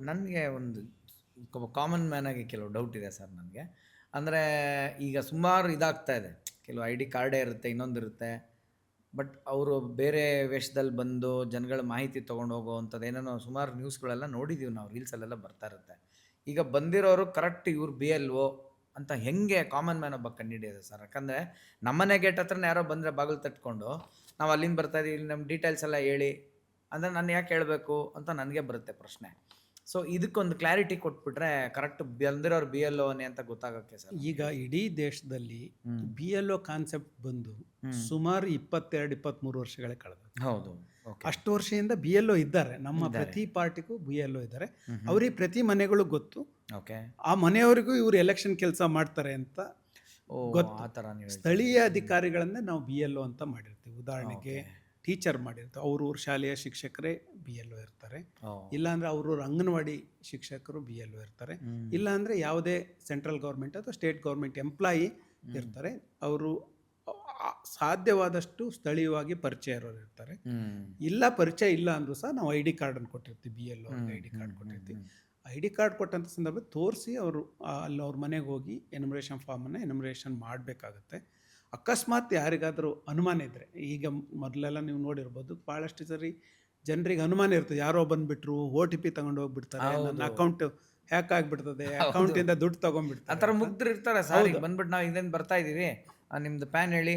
ನನಗೆ ಒಂದು ಕಾಮನ್ ಮ್ಯಾನಾಗಿ ಕೆಲವು ಡೌಟ್ ಇದೆ ಸರ್ ನನಗೆ. ಅಂದರೆ ಈಗ ಸುಮಾರು ಇದಾಗ್ತಾ ಇದೆ, ಕೆಲವು ID ಕಾರ್ಡೇ ಇರುತ್ತೆ, ಇನ್ನೊಂದಿರುತ್ತೆ, ಬಟ್ ಅವರು ಬೇರೆ ವೇಷದಲ್ಲಿ ಬಂದು ಜನಗಳ ಮಾಹಿತಿ ತೊಗೊಂಡು ಹೋಗೋವಂಥದ್ದು ಏನೇನೋ ಸುಮಾರು ನ್ಯೂಸ್ಗಳೆಲ್ಲ ನೋಡಿದ್ದೀವಿ ನಾವು, ರೀಲ್ಸಲ್ಲೆಲ್ಲ ಬರ್ತಾ ಇರುತ್ತೆ. ಈಗ ಬಂದಿರೋರು ಕರೆಕ್ಟ್ ಇವ್ರು BLO ಅಂತ ಹೆಂಗೆ ಕಾಮನ್ ಮ್ಯಾನ್ ಒಬ್ಬ ಕಂಡುಹಿಡಿಯೋದು ಸರ್? ಯಾಕಂದರೆ ನಮ್ಮನೆ ಗೇಟ್ ಹತ್ರನೇ ಯಾರೋ ಬಂದರೆ ಬಾಗಿಲು ತಟ್ಕೊಂಡು ನಾವು ಅಲ್ಲಿಂದ ಬರ್ತಾಯಿದ್ದೀವಿ, ಇಲ್ಲಿ ನಮ್ಮ ಡೀಟೇಲ್ಸ್ ಎಲ್ಲ ಹೇಳಿ ಅಂದರೆ ನಾನು ಯಾಕೆ ಹೇಳಬೇಕು ಅಂತ ನನಗೆ ಬರುತ್ತೆ ಪ್ರಶ್ನೆ. ಸೊ ಇದಕ್ಕೊಂದು ಕ್ಲಾರಿಟಿ ಕೊಟ್ಬಿಟ್ರೆ ಕರೆಕ್ಟ್ ಬಂದಿರೋರು BLOನೇ ಅಂತ ಗೊತ್ತಾಗೋಕ್ಕೆ ಸರ್. ಈಗ ಇಡೀ ದೇಶದಲ್ಲಿ BLO ಕಾನ್ಸೆಪ್ಟ್ ಬಂದು ಸುಮಾರು 22-23 ವರ್ಷಗಳೇ ಕಳೆದ. ಹೌದು, ಅಷ್ಟು ವರ್ಷದಿಂದ BLO ಇದ್ದಾರೆ, ನಮ್ಮ ಪ್ರತಿ ಪಾರ್ಟಿಗೂ BLO ಇದ್ದಾರೆ. ಅವ್ರಿಗೆ ಪ್ರತಿ ಮನೆಗಳು ಗೊತ್ತು, ಆ ಮನೆಯವರಿಗೂ ಇವರು ಎಲೆಕ್ಷನ್ ಕೆಲಸ ಮಾಡ್ತಾರೆ ಅಂತ ಗೊತ್ತು. ಸ್ಥಳೀಯ ಅಧಿಕಾರಿಗಳನ್ನೇ ನಾವು BLO ಅಂತ ಮಾಡಿರ್ತೀವಿ. ಉದಾಹರಣೆಗೆ ಟೀಚರ್ ಮಾಡಿರ್ತಾರೆ, ಅವ್ರವ್ರ ಶಾಲೆಯ ಶಿಕ್ಷಕರೇ BLO ಇರ್ತಾರೆ, ಇಲ್ಲಾಂದರೆ ಅವ್ರವ್ರ ಅಂಗನವಾಡಿ ಶಿಕ್ಷಕರು BLO ಇರ್ತಾರೆ, ಇಲ್ಲಾಂದರೆ ಯಾವುದೇ ಸೆಂಟ್ರಲ್ ಗೌರ್ಮೆಂಟ್ ಅಥವಾ ಸ್ಟೇಟ್ ಗೌರ್ಮೆಂಟ್ ಎಂಪ್ಲಾಯಿ ಇರ್ತಾರೆ. ಅವರು ಸಾಧ್ಯವಾದಷ್ಟು ಸ್ಥಳೀಯವಾಗಿ ಪರಿಚಯ ಇರೋರು ಇರ್ತಾರೆ. ಇಲ್ಲ ಪರಿಚಯ ಇಲ್ಲ ಅಂದರೂ ಸಹ ನಾವು ID ಕಾರ್ಡನ್ನು ಕೊಟ್ಟಿರ್ತೀವಿ, BLO ID ಕಾರ್ಡ್ ಕೊಟ್ಟಿರ್ತೀವಿ. ID ಕಾರ್ಡ್ ಕೊಟ್ಟಂಥ ಸಂದರ್ಭ ತೋರಿಸಿ ಅವರು ಅಲ್ಲಿ ಅವ್ರ ಮನೆಗೆ ಹೋಗಿ ಎನ್ಯುಮರೇಷನ್ ಫಾರ್ಮನ್ನು ಎನ್ಯುಮರೇಷನ್ ಮಾಡಬೇಕಾಗತ್ತೆ. ಅಕಸ್ಮಾತ್ ಯಾರಿಗಾದರೂ ಅನುಮಾನ ಇದ್ದರೆ, ಈಗ ಮೊದಲೆಲ್ಲ ನೀವು ನೋಡಿರ್ಬೋದು ಭಾಳಷ್ಟು ಸರಿ ಜನರಿಗೆ ಅನುಮಾನ ಇರ್ತದೆ, ಯಾರೋ ಬಂದುಬಿಟ್ರು OTP ತಗೊಂಡು ಹೋಗ್ಬಿಡ್ತಾರೆ, ನನ್ನ ಅಕೌಂಟ್ ಹ್ಯಾಕ್ ಆಗಿಬಿಡ್ತದೆ, ಅಕೌಂಟಿಂದ ದುಡ್ಡು ತೊಗೊಂಡ್ಬಿಡ್ತಾರೆ, ಆ ಥರ ಮುಗ್ಧರು ಇರ್ತಾರೆ ಸರ್. ಬಂದ್ಬಿಟ್ಟು ನಾವು ಇದೇನು ಬರ್ತಾ ಇದ್ದೀವಿ, ನಿಮ್ಮದು ಪ್ಯಾನ್ ಹೇಳಿ,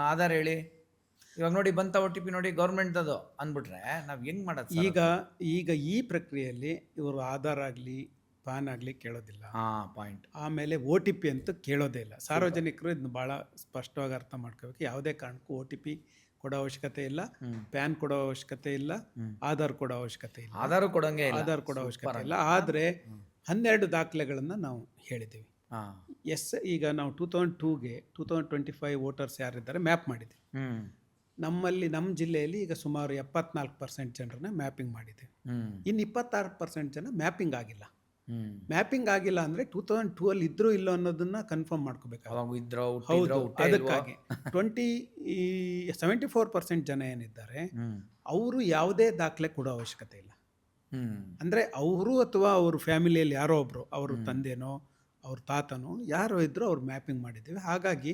ಆಧಾರ್ ಹೇಳಿ, ಇವಾಗ ನೋಡಿ ಬಂತ OTP ನೋಡಿ ಗೌರ್ಮೆಂಟ್ದು ಅಂದ್ಬಿಟ್ರೆ ನಾವು ಹೆಂಗೆ ಮಾಡೋದು? ಈಗ ಈ ಪ್ರಕ್ರಿಯೆಯಲ್ಲಿ ಇವರು ಆಧಾರ್ ಆಗಲಿ ಪ್ಯಾನ್ ಆಗಲಿ ಕೇಳೋದಿಲ್ಲ, ಪಾಯಿಂಟ್. ಆಮೇಲೆ OTP ಅಂತೂ ಕೇಳೋದೇ ಇಲ್ಲ. ಸಾರ್ವಜನಿಕರು ಇದನ್ನ ಭಾಳ ಸ್ಪಷ್ಟವಾಗಿ ಅರ್ಥ ಮಾಡ್ಕೋಬೇಕು. ಯಾವುದೇ ಕಾರಣಕ್ಕೂ OTP ಕೊಡೋ ಅವಶ್ಯಕತೆ ಇಲ್ಲ, ಪ್ಯಾನ್ ಕೊಡೋ ಅವಶ್ಯಕತೆ ಇಲ್ಲ, ಆಧಾರ್ ಕೊಡೋ ಅವಶ್ಯಕತೆ ಇಲ್ಲ, ಆಧಾರ್ ಕೊಡೋ ಅವಶ್ಯಕತೆ ಇಲ್ಲ. ಆದರೆ 12 ದಾಖಲೆಗಳನ್ನು ನಾವು ಹೇಳಿದ್ದೀವಿ. ಈಗ ನಾವು 2002ಗೆ 2025 ವೋಟರ್ಸ್ ಯಾರಿದ್ದಾರೆ ಮ್ಯಾಪ್ ಮಾಡಿದ್ದೀವಿ. ನಮ್ಮ ಜಿಲ್ಲೆಯಲ್ಲಿ ಈಗ ಸುಮಾರು 74% ಜನರನ್ನ ಮ್ಯಾಪಿಂಗ್ ಮಾಡಿದ್ದೀವಿ. ಇನ್ನು 26% ಜನ ಮ್ಯಾಪಿಂಗ್ ಆಗಿಲ್ಲ. ಮ್ಯಾಪಿಂಗ್ ಆಗಿಲ್ಲ ಅಂದರೆ 2002 ಅಲ್ಲಿ ಇದ್ರೂ ಇಲ್ಲೋ ಅನ್ನೋದನ್ನ ಕನ್ಫರ್ಮ್ ಮಾಡ್ಕೋಬೇಕಾಗುತ್ತೆ. ಅವಾಗ ಇದ್ರೋ ಹೌದು, ಹುಟ್ಟಿದ್ರೋ ಅದಕ್ಕಾಗಿ 74% ಜನ ಏನಿದ್ದಾರೆ ಅವರು ಯಾವುದೇ ದಾಖಲೆ ಕೊಡೋ ಅವಶ್ಯಕತೆ ಇಲ್ಲ. ಅಂದರೆ ಅವರು ಅಥವಾ ಅವ್ರ ಫ್ಯಾಮಿಲಿಯಲ್ಲಿ ಯಾರೋ ಒಬ್ಬರು, ಅವ್ರ ತಂದೆನೋ ಅವ್ರ ತಾತನೋ ಯಾರೋ ಇದ್ದರೂ ಅವ್ರು ಮ್ಯಾಪಿಂಗ್ ಮಾಡಿದ್ದೀವಿ. ಹಾಗಾಗಿ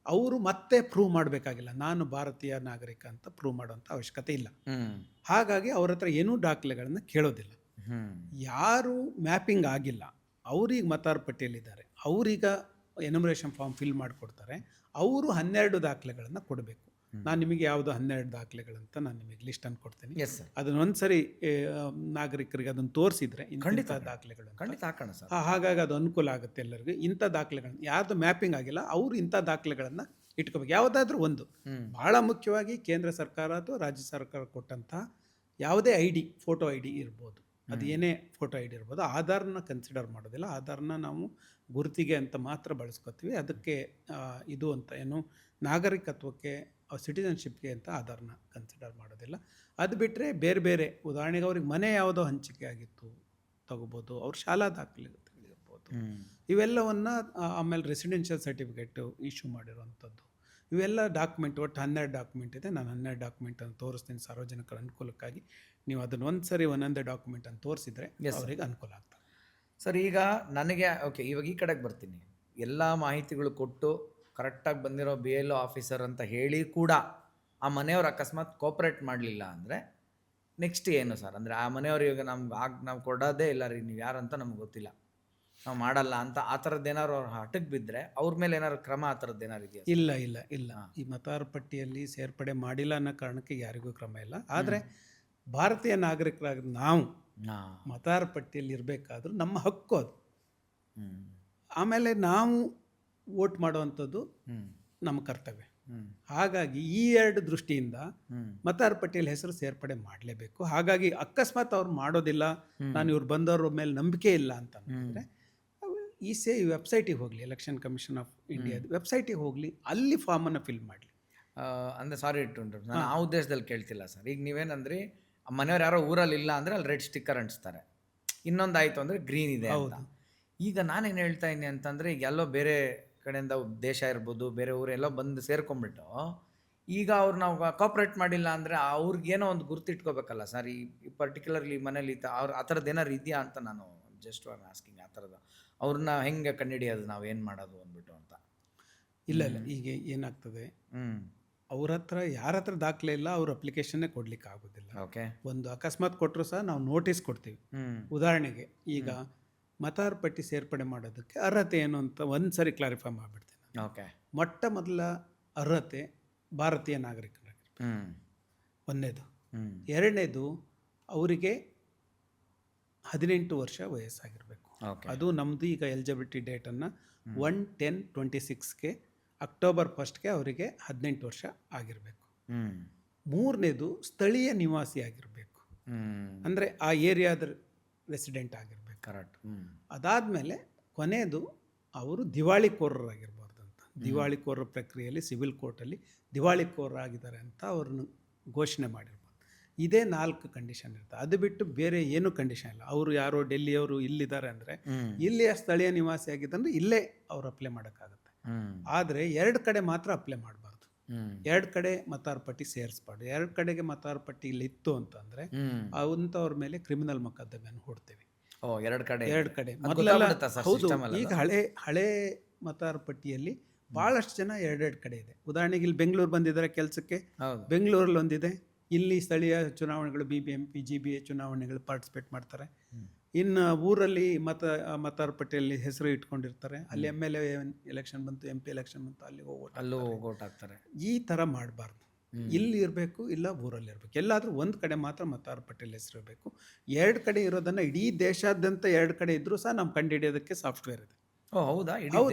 ಅವರು ಮತ್ತೆ ಪ್ರೂವ್ ಮಾಡಬೇಕಾಗಿಲ್ಲ, ನಾನು ಭಾರತೀಯ ನಾಗರಿಕ ಅಂತ ಪ್ರೂವ್ ಮಾಡೋಂಥ ಅವಶ್ಯಕತೆ ಇಲ್ಲ. ಹಾಗಾಗಿ ಅವ್ರ ಹತ್ರ ಏನೂ ದಾಖಲೆಗಳನ್ನು ಕೇಳೋದಿಲ್ಲ. ಯಾರು ಮ್ಯಾಪಿಂಗ್ ಆಗಿಲ್ಲ ಅವ್ರಿಗೆ ಮತದಾರ ಪಟ್ಟಿಯಲ್ಲಿದ್ದಾರೆ, ಅವರೀಗ ಎನ್ಯುಮರೇಷನ್ ಫಾರ್ಮ್ ಫಿಲ್ ಮಾಡಿಕೊಡ್ತಾರೆ. ಅವರು 12 ದಾಖಲೆಗಳನ್ನು ಕೊಡಬೇಕು. ನಾನು ನಿಮಗೆ ಯಾವುದು 12 ದಾಖಲೆಗಳಂತ ನಾನು ನಿಮಗೆ ಲಿಸ್ಟನ್ನು ಕೊಡ್ತೀನಿ. ಅದನ್ನ ಒಂದ್ಸರಿ ನಾಗರಿಕರಿಗೆ ಅದನ್ನು ತೋರಿಸಿದ್ರೆ ಇಂಥ ದಾಖಲೆಗಳು ಖಂಡಿತ ಹಾಕೋಣ ಸರ್. ಹಾಗಾಗಿ ಅದು ಅನುಕೂಲ ಆಗುತ್ತೆ ಎಲ್ಲರಿಗೂ. ಇಂಥ ದಾಖಲೆಗಳನ್ನ ಯಾರ್ದು ಮ್ಯಾಪಿಂಗ್ ಆಗಿಲ್ಲ ಅವರು ಇಂಥ ದಾಖಲೆಗಳನ್ನು ಇಟ್ಕೋಬೇಕು. ಯಾವುದಾದ್ರೂ ಒಂದು, ಭಾಳ ಮುಖ್ಯವಾಗಿ ಕೇಂದ್ರ ಸರ್ಕಾರ ಅಥವಾ ರಾಜ್ಯ ಸರ್ಕಾರ ಕೊಟ್ಟಂಥ ಯಾವುದೇ ID, ಫೋಟೋ ID ಇರ್ಬೋದು, ಅದು ಏನೇ ಫೋಟೋ ID ಇರ್ಬೋದು, ಆಧಾರ್ನ ಕನ್ಸಿಡರ್ ಮಾಡೋದಿಲ್ಲ. ಆಧಾರ್ನ ನಾವು ಗುರುತಿಗೆ ಅಂತ ಮಾತ್ರ ಬಳಸ್ಕೊತೀವಿ. ಅದಕ್ಕೆ ಇದು ಅಂತ ಏನು ನಾಗರಿಕತ್ವಕ್ಕೆ ಸಿಟಿಸನ್ಶಿಪ್ಗೆ ಅಂತ ಆಧಾರ್ನ ಕನ್ಸಿಡರ್ ಮಾಡೋದಿಲ್ಲ. ಅದು ಬಿಟ್ಟರೆ ಬೇರೆ ಬೇರೆ, ಉದಾಹರಣೆಗೆ ಅವ್ರಿಗೆ ಮನೆ ಯಾವುದೋ ಹಂಚಿಕೆ ಆಗಿತ್ತು ತಗೋಬೋದು, ಅವ್ರ ಶಾಲಾ ದಾಖಲೆ ತೆಗೆದಿರ್ಬೋದು, ಇವೆಲ್ಲವನ್ನು ಆಮೇಲೆ ರೆಸಿಡೆನ್ಷಿಯಲ್ ಸರ್ಟಿಫಿಕೇಟು ಇಶ್ಯೂ ಮಾಡಿರುವಂಥದ್ದು, ಇವೆಲ್ಲ ಡಾಕ್ಯುಮೆಂಟ್, ಒಟ್ಟು 12 ಡಾಕ್ಯುಮೆಂಟ್ ಇದೆ. ನಾನು 12 ಡಾಕ್ಯುಮೆಂಟನ್ನು ತೋರಿಸ್ತೀನಿ ಸಾರ್ವಜನಿಕರ ಅನುಕೂಲಕ್ಕಾಗಿ. ನೀವು ಅದನ್ನು ಒಂದ್ಸರಿ ಒಂದೊಂದೇ ಡಾಕ್ಯುಮೆಂಟನ್ನು ತೋರಿಸಿದರೆ ಅವರಿಗೆ ಅನುಕೂಲ ಆಗ್ತದೆ. ಸರ್, ಈಗ ನನಗೆ ಇವಾಗ ಈ ಕಡೆಗೆ ಬರ್ತೀನಿ. ಎಲ್ಲ ಮಾಹಿತಿಗಳು ಕೊಟ್ಟು ಕರೆಕ್ಟಾಗಿ ಬಂದಿರೋ BLO ಆಫೀಸರ್ ಅಂತ ಹೇಳಿ ಕೂಡ ಆ ಮನೆಯವ್ರು ಅಕಸ್ಮಾತ್ ಕೋಪ್ರೇಟ್ ಮಾಡಲಿಲ್ಲ ಅಂದರೆ ನೆಕ್ಸ್ಟ್ ಏನು ಸರ್? ಅಂದರೆ ಆ ಮನೆಯವ್ರು ಇವಾಗ ನಾವು ಕೊಡೋದೇ ಇಲ್ಲ ರೀ, ನೀವು ಯಾರಂತ ನಮ್ಗೆ ಗೊತ್ತಿಲ್ಲ, ನಾವು ಮಾಡಲ್ಲ ಅಂತ ಆ ಥರದ್ದು ಏನಾದ್ರು ಅವ್ರು ಹಠಕ್ಕೆ ಬಿದ್ದರೆ ಅವ್ರ ಮೇಲೆ ಏನಾದ್ರು ಕ್ರಮ ಆ ಥರದ್ದು ಏನಾರು ಇದೆಯಾ? ಇಲ್ಲ. ಈ ಮತದಾರ ಪಟ್ಟಿಯಲ್ಲಿ ಸೇರ್ಪಡೆ ಮಾಡಿಲ್ಲ ಅನ್ನೋ ಕಾರಣಕ್ಕೆ ಯಾರಿಗೂ ಕ್ರಮ ಇಲ್ಲ. ಆದರೆ ಭಾರತೀಯ ನಾಗರಿಕರಾಗಿ ನಾವು ಮತದಾರ ಪಟ್ಟಿಯಲ್ಲಿ ಇರಬೇಕಾದ್ರೂ ನಮ್ಮ ಹಕ್ಕು ಅದು. ಆಮೇಲೆ ನಾವು ವೋಟ್ ಮಾಡುವಂಥದ್ದು ನಮ್ಮ ಕರ್ತವ್ಯ. ಹಾಗಾಗಿ ಈ 2 ದೃಷ್ಟಿಯಿಂದ ಮತದಾರ ಪಟ್ಟಿಯಲ್ಲಿ ಹೆಸರು ಸೇರ್ಪಡೆ ಮಾಡಲೇಬೇಕು. ಹಾಗಾಗಿ ಅಕಸ್ಮಾತ್ ಅವ್ರು ಮಾಡೋದಿಲ್ಲ, ನಾನು ಇವ್ರು ಬಂದವ್ರ ಮೇಲೆ ನಂಬಿಕೆ ಇಲ್ಲ ಅಂತಂದರೆ ಈ ವೆಬ್ಸೈಟಿಗೆ ಹೋಗಲಿ, ಎಲೆಕ್ಷನ್ ಕಮಿಷನ್ ಆಫ್ ಇಂಡಿಯಾದ ವೆಬ್ಸೈಟಿಗೆ ಹೋಗಲಿ, ಅಲ್ಲಿ ಫಾರ್ಮನ್ನು ಫಿಲ್ ಮಾಡಲಿ. ಅಂದರೆ ಸಾರಿ ಇಟ್ಟುಂಡ್ರು, ನಾನು ಆ ಉದ್ದೇಶದಲ್ಲಿ ಕೇಳ್ತಿಲ್ಲ ಸರ್. ಈಗ ನೀವೇನಂದ್ರಿ, ಮನೆಯವ್ರು ಯಾರೋ ಊರಲ್ಲಿ ಇಲ್ಲ ಅಂದರೆ ಅಲ್ಲಿ ರೆಡ್ ಸ್ಟಿಕ್ಕರ್ ಅಂಟಿಸ್ತಾರೆ, ಇನ್ನೊಂದಾಯಿತು ಅಂದರೆ ಗ್ರೀನ್ ಇದೆ ಅಂತ. ಈಗ ನಾನೇನು ಹೇಳ್ತಾ ಇದ್ದೀನಿ ಅಂತಂದರೆ, ಈಗ ಎಲ್ಲೋ ಬೇರೆ ಕಡೆಯಿಂದ ದೇಶ ಇರ್ಬೋದು, ಬೇರೆ ಊರೆಲ್ಲೋ ಬಂದು ಸೇರ್ಕೊಂಡ್ಬಿಟ್ಟು ಈಗ ಅವ್ರು ನಾವು ಕೋಪ್ರೇಟ್ ಮಾಡಿಲ್ಲ ಅಂದರೆ ಅವ್ರಿಗೇನೋ ಒಂದು ಗುರ್ತಿಟ್ಕೋಬೇಕಲ್ಲ ಸರ್. ಈ ಪರ್ಟಿಕ್ಯುಲರ್ಲಿ ಮನೇಲಿ ಅವ್ರು ಆ ಥರದ್ದು ಏನಾರು ಇದೆಯಾ ಅಂತ ನಾನು ಜಸ್ಟ್ ಆಸ್ಕಿಂಗ್. ಆ ಥರದ್ದು ಅವ್ರನ್ನ ಹೆಂಗೆ ಕಂಡುಹಿಡಿಯೋದು, ನಾವು ಏನು ಮಾಡೋದು ಅಂದ್ಬಿಟ್ಟು ಅಂತ. ಇಲ್ಲ, ಈಗ ಏನಾಗ್ತದೆ, ಅವ್ರ ಹತ್ರ ಯಾರ ಹತ್ರ ದಾಖಲೆ ಇಲ್ಲ, ಅವ್ರ ಅಪ್ಲಿಕೇಶನ್ನೇ ಕೊಡ್ಲಿಕ್ಕೆ ಆಗೋದಿಲ್ಲ. ಒಂದು ಅಕಸ್ಮಾತ್ ಕೊಟ್ಟರು ಸಹ ನಾವು ನೋಟಿಸ್ ಕೊಡ್ತೀವಿ. ಉದಾಹರಣೆಗೆ ಈಗ ಮತದಾರ ಪಟ್ಟಿ ಸೇರ್ಪಡೆ ಮಾಡೋದಕ್ಕೆ ಅರ್ಹತೆ ಏನು ಅಂತ ಒಂದ್ಸರಿ ಕ್ಲಾರಿಫೈ ಮಾಡಿಬಿಡ್ತೀನಿ. ಮೊಟ್ಟ ಮೊದಲ ಅರ್ಹತೆ ಭಾರತೀಯ ನಾಗರಿಕರಾಗಿರ್ಬೇಕು, ಒಂದನೇದು. ಎರಡನೇದು ಅವರಿಗೆ 18 ವರ್ಷ ವಯಸ್ಸಾಗಿರಬೇಕು. ಅದು ನಮ್ಮದು ಈಗ ಎಲಿಜಿಬಿಲಿಟಿ ಡೇಟನ್ನು 1/10/26ಗೆ ಅಕ್ಟೋಬರ್ 1ಗೆ ಅವರಿಗೆ 18 ವರ್ಷ ಆಗಿರಬೇಕು. ಮೂರನೇದು ಸ್ಥಳೀಯ ನಿವಾಸಿ ಆಗಿರಬೇಕು, ಅಂದರೆ ಆ ಏರಿಯಾದ ರೆಸಿಡೆಂಟ್ ಆಗಿರಬೇಕು. ಕರೆಕ್ಟ್. ಅದಾದಮೇಲೆ ಕೊನೆಯದು ಅವರು ದಿವಾಳಿಕೋರರಾಗಿರ್ಬಾರ್ದು ಅಂತ. ದಿವಾಳಿಕೋರರ ಪ್ರಕ್ರಿಯೆಯಲ್ಲಿ ಸಿವಿಲ್ ಕೋರ್ಟಲ್ಲಿ ದಿವಾಳಿಕೋರರಾಗಿದ್ದಾರೆ ಅಂತ ಅವ್ರನ್ನ ಘೋಷಣೆ ಮಾಡಿರ್ಬಾರ್ದು. ಇದೇ 4 ಕಂಡೀಷನ್ ಇರ್ತದೆ. ಅದು ಬಿಟ್ಟು ಬೇರೆ ಏನೂ ಕಂಡೀಷನ್ ಇಲ್ಲ. ಅವರು ಯಾರೋ ಡೆಲ್ಲಿಯವರು ಇಲ್ಲಿದ್ದಾರೆ ಅಂದರೆ ಇಲ್ಲಿಯ ಸ್ಥಳೀಯ ನಿವಾಸಿ ಆಗಿದ್ದಂದ್ರೆ ಇಲ್ಲೇ ಅವ್ರು ಅಪ್ಲೈ ಮಾಡೋಕ್ಕಾಗುತ್ತೆ. ಆದರೆ 2 ಕಡೆ ಮಾತ್ರ ಅಪ್ಲೈ ಮಾಡಬಾರ್ದು. 2 ಕಡೆ ಮತದಾರ ಪಟ್ಟಿ ಸೇರಿಸ್ಬಾರ್ದು. 2 ಕಡೆಗೆ ಮತದಾರ ಪಟ್ಟಿ ಇಲ್ಲಿ ಇತ್ತು ಅಂತಂದರೆ ಅಂಥವ್ರ ಮೇಲೆ ಕ್ರಿಮಿನಲ್ ಮೊಕದ್ದಮೆಯನ್ನು ಹೂಡ್ತೇವೆ. 2 ಕಡೆ ಮೊದಲೆಲ್ಲ ಹೌದು. ಈಗ ಹಳೆ ಮತದಾರ ಪಟ್ಟಿಯಲ್ಲಿ ಭಾಳಷ್ಟು ಜನ 2 ಕಡೆ ಇದೆ. ಉದಾಹರಣೆಗೆ ಇಲ್ಲಿ ಬೆಂಗಳೂರು ಬಂದಿದ್ದಾರೆ ಕೆಲಸಕ್ಕೆ, ಬೆಂಗಳೂರಲ್ಲಿ ಒಂದಿದೆ. ಇಲ್ಲಿ ಸ್ಥಳೀಯ ಚುನಾವಣೆಗಳು BBMP GBA ಚುನಾವಣೆಗಳು ಪಾರ್ಟಿಸಿಪೇಟ್ ಮಾಡ್ತಾರೆ. ಇನ್ನು ಊರಲ್ಲಿ ಮತದಾರ ಪಟ್ಟಿಯಲ್ಲಿ ಹೆಸರು ಇಟ್ಕೊಂಡಿರ್ತಾರೆ. ಅಲ್ಲಿ MLA ಎಲೆಕ್ಷನ್ ಬಂತು, MP ಎಲೆಕ್ಷನ್ ಬಂತು, ಅಲ್ಲೂ ವೋಟ್ ಹಾಕ್ತಾರೆ. ಈ ಥರ ಮಾಡಬಾರ್ದು. ಇಲ್ಲಿ ಇರಬೇಕು, ಇಲ್ಲ ಊರಲ್ಲಿ ಇರಬೇಕು. ಎಲ್ಲಾದರೂ ಒಂದು ಕಡೆ ಮಾತ್ರ ಮತದಾರ ಪಟ್ಟಿಯಲ್ಲಿ ಹೆಸರು ಇರಬೇಕು. 2 ಕಡೆ ಇರೋದನ್ನು ಇಡೀ ದೇಶಾದ್ಯಂತ 2 ಕಡೆ ಇದ್ರೂ ಸಹ ನಾವು ಕಂಡುಹಿಡಿಯೋದಕ್ಕೆ ಸಾಫ್ಟ್ವೇರ್ ಇದೆ. ಹೌದಾ?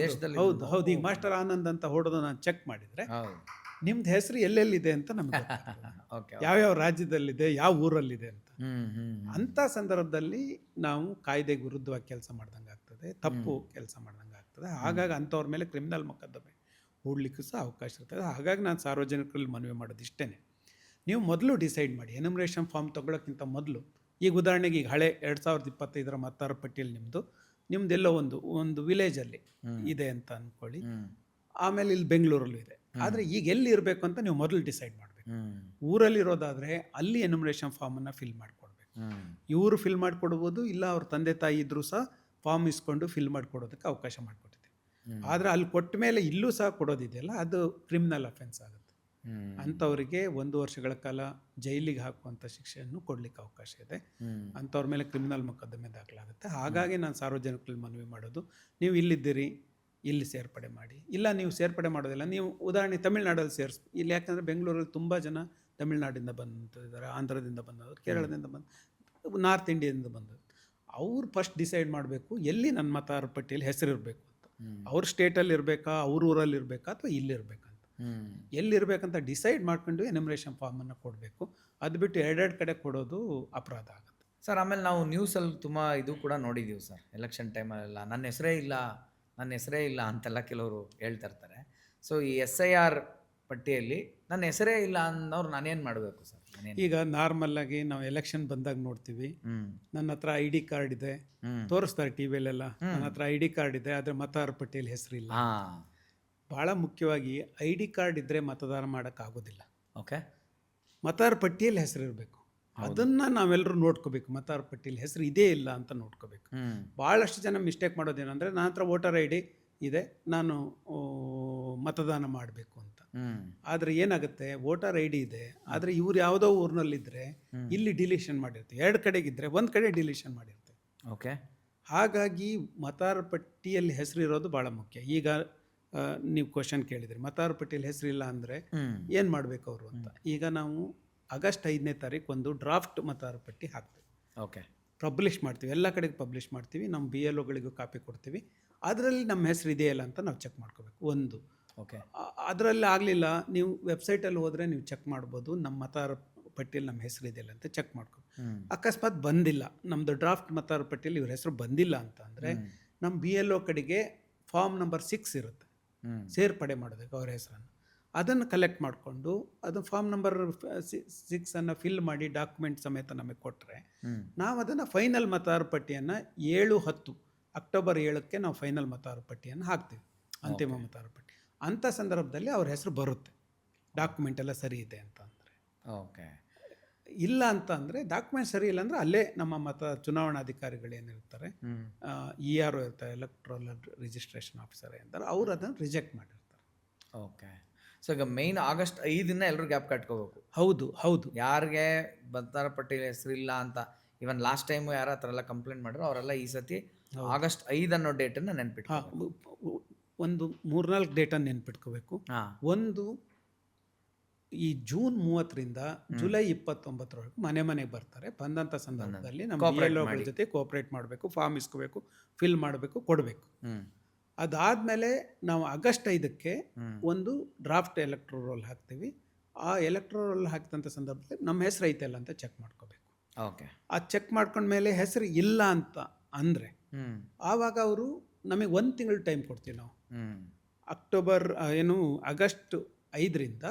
ಹೌದು. ಈಗ ಮಾಸ್ಟರ್ ಆನಂದ್ ಅಂತ ಹೊಡೆದು ನಾನು ಚೆಕ್ ಮಾಡಿದರೆ ನಿಮ್ದು ಹೆಸರು ಎಲ್ಲೆಲ್ಲಿದೆ ಅಂತ ನಮಗೆ ಯಾವ್ಯಾವ ರಾಜ್ಯದಲ್ಲಿದೆ, ಯಾವ ಊರಲ್ಲಿದೆ ಅಂತ. ಅಂಥ ಸಂದರ್ಭದಲ್ಲಿ ನಾವು ಕಾಯ್ದೆಗೆ ವಿರುದ್ಧವಾಗಿ ಕೆಲಸ ಮಾಡ್ದಂಗೆ ಆಗ್ತದೆ, ತಪ್ಪು ಕೆಲಸ ಮಾಡ್ದಂಗೆ ಆಗ್ತದೆ. ಹಾಗಾಗಿ ಅಂಥವ್ರ ಮೇಲೆ ಕ್ರಿಮಿನಲ್ ಮೊಕದ್ದಮೆ ಹೂಡಲಿಕ್ಕೂ ಸಹ ಅವಕಾಶ ಇರ್ತದೆ. ಹಾಗಾಗಿ ನಾನು ಸಾರ್ವಜನಿಕರಲ್ಲಿ ಮನವಿ ಮಾಡೋದು ಇಷ್ಟೇ, ನೀವು ಮೊದಲು ಡಿಸೈಡ್ ಮಾಡಿ. ಎನ್ಯುಮರೇಷನ್ ಫಾರ್ಮ್ ತೊಗೊಳೋಕ್ಕಿಂತ ಮೊದಲು ಈಗ ಉದಾಹರಣೆಗೆ ಈಗ ಹಳೆ 2025 ಮತದಾರರ ಪಟ್ಟಿಯಲ್ಲಿ ನಿಮ್ಮದೆಲ್ಲೋ ಒಂದು ವಿಲೇಜಲ್ಲಿ ಇದೆ ಅಂತ ಅಂದ್ಕೊಳ್ಳಿ. ಆಮೇಲೆ ಇಲ್ಲಿ ಬೆಂಗಳೂರಲ್ಲೂ ಇದೆ. ಆದರೆ ಈಗ ಎಲ್ಲಿ ಇರಬೇಕು ಅಂತ ನೀವು ಮೊದಲು ಡಿಸೈಡ್ ಮಾಡಬೇಕು. ಊರಲ್ಲಿರೋದಾದರೆ ಅಲ್ಲಿ ಎನ್ಯುಮರೇಷನ್ ಫಾರ್ಮನ್ನು ಫಿಲ್ ಮಾಡಿಕೊಡ್ಬೇಕು. ಇವರು ಫಿಲ್ ಮಾಡಿಕೊಡ್ಬೋದು, ಇಲ್ಲ ಅವ್ರ ತಂದೆ ತಾಯಿ ಇದ್ದರೂ ಸಹ ಫಾರ್ಮ್ ಇಸ್ಕೊಂಡು ಫಿಲ್ ಮಾಡಿಕೊಡೋದಕ್ಕೆ ಅವಕಾಶ ಮಾಡಿಕೊಟ್ಟಿದೆ. ಆದರೆ ಅಲ್ಲಿ ಕೊಟ್ಟ ಮೇಲೆ ಇಲ್ಲೂ ಸಹ ಕೊಡೋದಿದೆಯಲ್ಲ, ಅದು ಕ್ರಿಮಿನಲ್ ಅಫೆನ್ಸ್ ಆಗುತ್ತೆ. ಅಂಥವರಿಗೆ 1 ವರ್ಷಗಳ ಕಾಲ ಜೈಲಿಗೆ ಹಾಕುವಂಥ ಶಿಕ್ಷೆಯನ್ನು ಕೊಡಲಿಕ್ಕೆ ಅವಕಾಶ ಇದೆ. ಅಂಥವ್ರ ಮೇಲೆ ಕ್ರಿಮಿನಲ್ ಮೊಕದ್ದಮೆ ದಾಖಲಾಗುತ್ತೆ. ಹಾಗಾಗಿ ನಾನು ಸಾರ್ವಜನಿಕರಲ್ಲಿ ಮನವಿ ಮಾಡೋದು, ನೀವು ಇಲ್ಲಿದ್ದೀರಿ, ಇಲ್ಲಿ ಸೇರ್ಪಡೆ ಮಾಡಿ. ಇಲ್ಲ ನೀವು ಸೇರ್ಪಡೆ ಮಾಡೋದಿಲ್ಲ, ನೀವು ಉದಾಹರಣೆ ತಮಿಳ್ನಾಡಲ್ಲಿ ಇಲ್ಲಿ, ಯಾಕಂದರೆ ಬೆಂಗಳೂರಲ್ಲಿ ತುಂಬ ಜನ ತಮಿಳ್ನಾಡಿಂದ ಬಂದಿದ್ದಾರೆ, ಆಂಧ್ರದಿಂದ ಬಂದವರು, ಕೇರಳದಿಂದ ಬಂದು, ನಾರ್ತ್ ಇಂಡಿಯಾದಿಂದ ಬಂದವರು. ಅವ್ರು ಫಸ್ಟ್ ಡಿಸೈಡ್ ಮಾಡಬೇಕು ಎಲ್ಲಿ ನನ್ನ ಮತದಾರರ ಪಟ್ಟಿಯಲ್ಲಿ ಹೆಸರಿರಬೇಕು ಅಂತ. ಅವ್ರ ಸ್ಟೇಟಲ್ಲಿ ಇರಬೇಕಾ, ಅವ್ರ ಊರಲ್ಲಿ ಇರಬೇಕಾ, ಅಥವಾ ಇಲ್ಲಿರ್ಬೇಕಂತ. ಎಲ್ಲಿರ್ಬೇಕಂತ ಡಿಸೈಡ್ ಮಾಡ್ಕೊಂಡು ಎನ್ಯುಮರೇಷನ್ ಫಾರ್ಮನ್ನು ಕೊಡಬೇಕು. ಅದು ಬಿಟ್ಟು ಎರಡೆರಡು ಕಡೆ ಕೊಡೋದು ಅಪರಾಧ ಆಗುತ್ತೆ ಸರ್. ಆಮೇಲೆ ನಾವು ನ್ಯೂಸಲ್ಲಿ ತುಂಬ ಇದು ಕೂಡ ನೋಡಿದ್ದೀವಿ ಸರ್, ಎಲೆಕ್ಷನ್ ಟೈಮಲ್ಲೆಲ್ಲ ನನ್ನ ಹೆಸರೇ ಇಲ್ಲ ಅಂತೆಲ್ಲ ಕೆಲವರು ಹೇಳ್ತಾ ಇರ್ತಾರೆ. ಸೊ ಈ SIR ಪಟ್ಟಿಯಲ್ಲಿ ನನ್ನ ಹೆಸರೇ ಇಲ್ಲ ಅನ್ನೋರು ನಾನೇನು ಮಾಡಬೇಕು ಸರ್? ಈಗ ನಾರ್ಮಲ್ಲಾಗಿ ನಾವು ಎಲೆಕ್ಷನ್ ಬಂದಾಗ ನೋಡ್ತೀವಿ, ನನ್ನ ಹತ್ರ ID ಕಾರ್ಡ್ ಇದೆ, ತೋರಿಸ್ತಾರೆ ಟಿವಿಯಲ್ಲೆಲ್ಲ, ನನ್ನ ಹತ್ರ ID ಕಾರ್ಡ್ ಇದೆ, ಆದರೆ ಮತದಾರರ ಪಟ್ಟಿಯಲ್ಲಿ ಹೆಸರಿಲ್ಲ. ಭಾಳ ಮುಖ್ಯವಾಗಿ ID ಕಾರ್ಡ್ ಇದ್ದರೆ ಮತದಾನ ಮಾಡೋಕ್ಕಾಗೋದಿಲ್ಲ. ಓಕೆ, ಮತದಾರರ ಪಟ್ಟಿಯಲ್ಲಿ ಹೆಸರಿರಬೇಕು. ಅದನ್ನು ನಾವೆಲ್ಲರೂ ನೋಡ್ಕೋಬೇಕು. ಮತದಾರರ ಪಟ್ಟಿಯಲ್ಲಿ ಹೆಸರು ಇದೇ ಇಲ್ಲ ಅಂತ ನೋಡ್ಕೋಬೇಕು. ಭಾಳಷ್ಟು ಜನ ಮಿಸ್ಟೇಕ್ ಮಾಡೋದೇನೆಂದರೆ, ನನ್ನ ಹತ್ರ ವೋಟರ್ ID ಇದೆ, ನಾನು ಮತದಾನ ಮಾಡಬೇಕು ಅಂತ. ಆದರೆ ಏನಾಗುತ್ತೆ, ವೋಟರ್ ID ಇದೆ, ಆದರೆ ಇವ್ರು ಯಾವುದೋ ಊರಿನಲ್ಲಿದ್ದರೆ ಇಲ್ಲಿ ಡಿಲೀಷನ್ ಮಾಡಿರ್ತೀವಿ. 2 ಕಡೆಗಿದ್ದರೆ 1 ಕಡೆ ಡಿಲೀಷನ್ ಮಾಡಿರ್ತೀವಿ. ಓಕೆ, ಹಾಗಾಗಿ ಮತದಾರರ ಪಟ್ಟಿಯಲ್ಲಿ ಹೆಸರಿರೋದು ಭಾಳ ಮುಖ್ಯ. ಈಗ ನೀವು ಕ್ವಶನ್ ಕೇಳಿದ್ರಿ, ಮತದಾರರ ಪಟ್ಟಿಯಲ್ಲಿ ಹೆಸರಿಲ್ಲ ಅಂದರೆ ಏನು ಮಾಡಬೇಕು ಅವರು ಅಂತ. ಈಗ ನಾವು ಆಗಸ್ಟ್ 5ನೇ ತಾರೀಕು ಒಂದು ಡ್ರಾಫ್ಟ್ ಮತದಾರರ ಪಟ್ಟಿ ಹಾಕ್ತೀವಿ. ಓಕೆ, ಪಬ್ಲಿಷ್ ಮಾಡ್ತೀವಿ, ಎಲ್ಲ ಕಡೆಗೆ ಪಬ್ಲಿಷ್ ಮಾಡ್ತೀವಿ. ನಮ್ಮ BLOಗಳಿಗೂ ಕಾಪಿ ಕೊಡ್ತೀವಿ. ಅದರಲ್ಲಿ ನಮ್ಮ ಹೆಸರು ಇದೆಯಲ್ಲ ಅಂತ ನಾವು ಚೆಕ್ ಮಾಡ್ಕೋಬೇಕು. ಒಂದು, ಓಕೆ, ಅದರಲ್ಲಿ ಆಗಲಿಲ್ಲ, ನೀವು ವೆಬ್ಸೈಟಲ್ಲಿ ಹೋದರೆ ನೀವು ಚೆಕ್ ಮಾಡ್ಬೋದು, ನಮ್ಮ ಮತದಾರರ ಪಟ್ಟಿಯಲ್ಲಿ ನಮ್ಮ ಹೆಸರು ಇದೆಯಲ್ಲ ಅಂತ ಚೆಕ್ ಮಾಡ್ಕೊ. ಅಕಸ್ಮಾತ್ ಬಂದಿಲ್ಲ, ನಮ್ಮದು ಡ್ರಾಫ್ಟ್ ಮತದಾರರ ಪಟ್ಟಿಯಲ್ಲಿ ಇವ್ರ ಹೆಸರು ಬಂದಿಲ್ಲ ಅಂತ ಅಂದರೆ, ನಮ್ಮ BLO ಕಡೆಗೆ ಫಾರ್ಮ್ ನಂಬರ್ 6 ಇರುತ್ತೆ, ಸೇರ್ಪಡೆ ಮಾಡೋದಕ್ಕೆ ಅವ್ರ ಹೆಸರನ್ನು. ಅದನ್ನು ಕಲೆಕ್ಟ್ ಮಾಡಿಕೊಂಡು ಅದು ಫಾರ್ಮ್ ನಂಬರ್ 6 ಫಿಲ್ ಮಾಡಿ ಡಾಕ್ಯುಮೆಂಟ್ ಸಮೇತ ನಮಗೆ ಕೊಟ್ಟರೆ, ನಾವು ಅದನ್ನು ಫೈನಲ್ ಮತದಾರರ ಪಟ್ಟಿಯನ್ನು 7-10 ಅಕ್ಟೋಬರ್ 7ಕ್ಕೆ ನಾವು ಫೈನಲ್ ಮತದಾರರ ಪಟ್ಟಿಯನ್ನು ಹಾಕ್ತೀವಿ, ಅಂತಿಮ ಮತದಾರರ ಪಟ್ಟಿ. ಅಂಥ ಸಂದರ್ಭದಲ್ಲಿ ಅವ್ರ ಹೆಸರು ಬರುತ್ತೆ, ಡಾಕ್ಯುಮೆಂಟ್ ಎಲ್ಲ ಸರಿ ಇದೆ ಅಂತ ಅಂದರೆ. ಓಕೆ, ಇಲ್ಲ ಅಂತ ಅಂದರೆ, ಡಾಕ್ಯುಮೆಂಟ್ ಸರಿ ಇಲ್ಲ ಅಂದರೆ ಅಲ್ಲೇ ನಮ್ಮ ಚುನಾವಣಾಧಿಕಾರಿಗಳು ಏನಿರ್ತಾರೆ, ERO ಇರ್ತಾರೆ, ಎಲೆಕ್ಟ್ರಲ್ ರಿಜಿಸ್ಟ್ರೇಷನ್ ಆಫೀಸರ್ ಅಂತಾರೆ, ಅವರು ಅದನ್ನು ರಿಜೆಕ್ಟ್ ಮಾಡಿರ್ತಾರೆ. ಓಕೆ, ಸೊ ಈಗ ಮೇಯ್ನ್ ಆಗಸ್ಟ್ 5 ಎಲ್ಲರೂ ಗ್ಯಾಪ್ ಕಟ್ಕೋಬೇಕು. ಹೌದು. ಯಾರಿಗೆ ಮತದಾರರ ಪಟ್ಟಿಯಲ್ಲಿ ಹೆಸರಿಲ್ಲ ಅಂತ ಇವನ್ ಲಾಸ್ಟ್ ಟೈಮು ಯಾರ ಹತ್ರ ಎಲ್ಲ ಕಂಪ್ಲೇಂಟ್ ಮಾಡಿದ್ರು, ಅವರೆಲ್ಲ ಈ ಸತಿ ಆಗಸ್ಟ್ 5 ಅನ್ನೋ ಡೇಟನ್ನು ನೆನ್ಪಿಟ್ಟು ಒಂದು 3-4 ಡೇಟನ್ನು ನೆನ್ಪಿಟ್ಕೋಬೇಕು. ಒಂದು, ಈ ಜೂನ್ 30ರಿಂದ ಜುಲೈ 29ರವರೆಗೂ ಮನೆಗೆ ಬರ್ತಾರೆ. ಬಂದಂಥ ಸಂದರ್ಭದಲ್ಲಿ ನಮ್ಮ BLOಗಳ ಜೊತೆ ಕೋಆಪ್ರೇಟ್ ಮಾಡಬೇಕು, ಫಾರ್ಮ್ ಇಸ್ಕೋಬೇಕು, ಫಿಲ್ ಮಾಡಬೇಕು, ಕೊಡಬೇಕು. ಅದಾದಮೇಲೆ ನಾವು ಆಗಸ್ಟ್ 5ಕ್ಕೆ ಒಂದು ಡ್ರಾಫ್ಟ್ ಎಲೆಕ್ಟ್ರೋಲ್ ರೋಲ್ ಹಾಕ್ತೀವಿ. ಆ ಎಲೆಕ್ಟ್ರೋಲ್ ರೋಲ್ ಹಾಕಿದಂಥ ಸಂದರ್ಭದಲ್ಲಿ ನಮ್ಮ ಹೆಸರು ಐತಲ್ಲ ಅಂತ ಚೆಕ್ ಮಾಡ್ಕೋಬೇಕು. ಓಕೆ, ಆ ಚೆಕ್ ಮಾಡ್ಕೊಂಡ್ಮೇಲೆ ಹೆಸರು ಇಲ್ಲ ಅಂತ ಅಂದರೆ ಆವಾಗ ಅವರು ನಮಗೆ 1 ತಿಂಗಳು ಟೈಮ್ ಕೊಡ್ತೀವಿ. ನಾವು ಆಗಸ್ಟ್ 5ರಿಂದ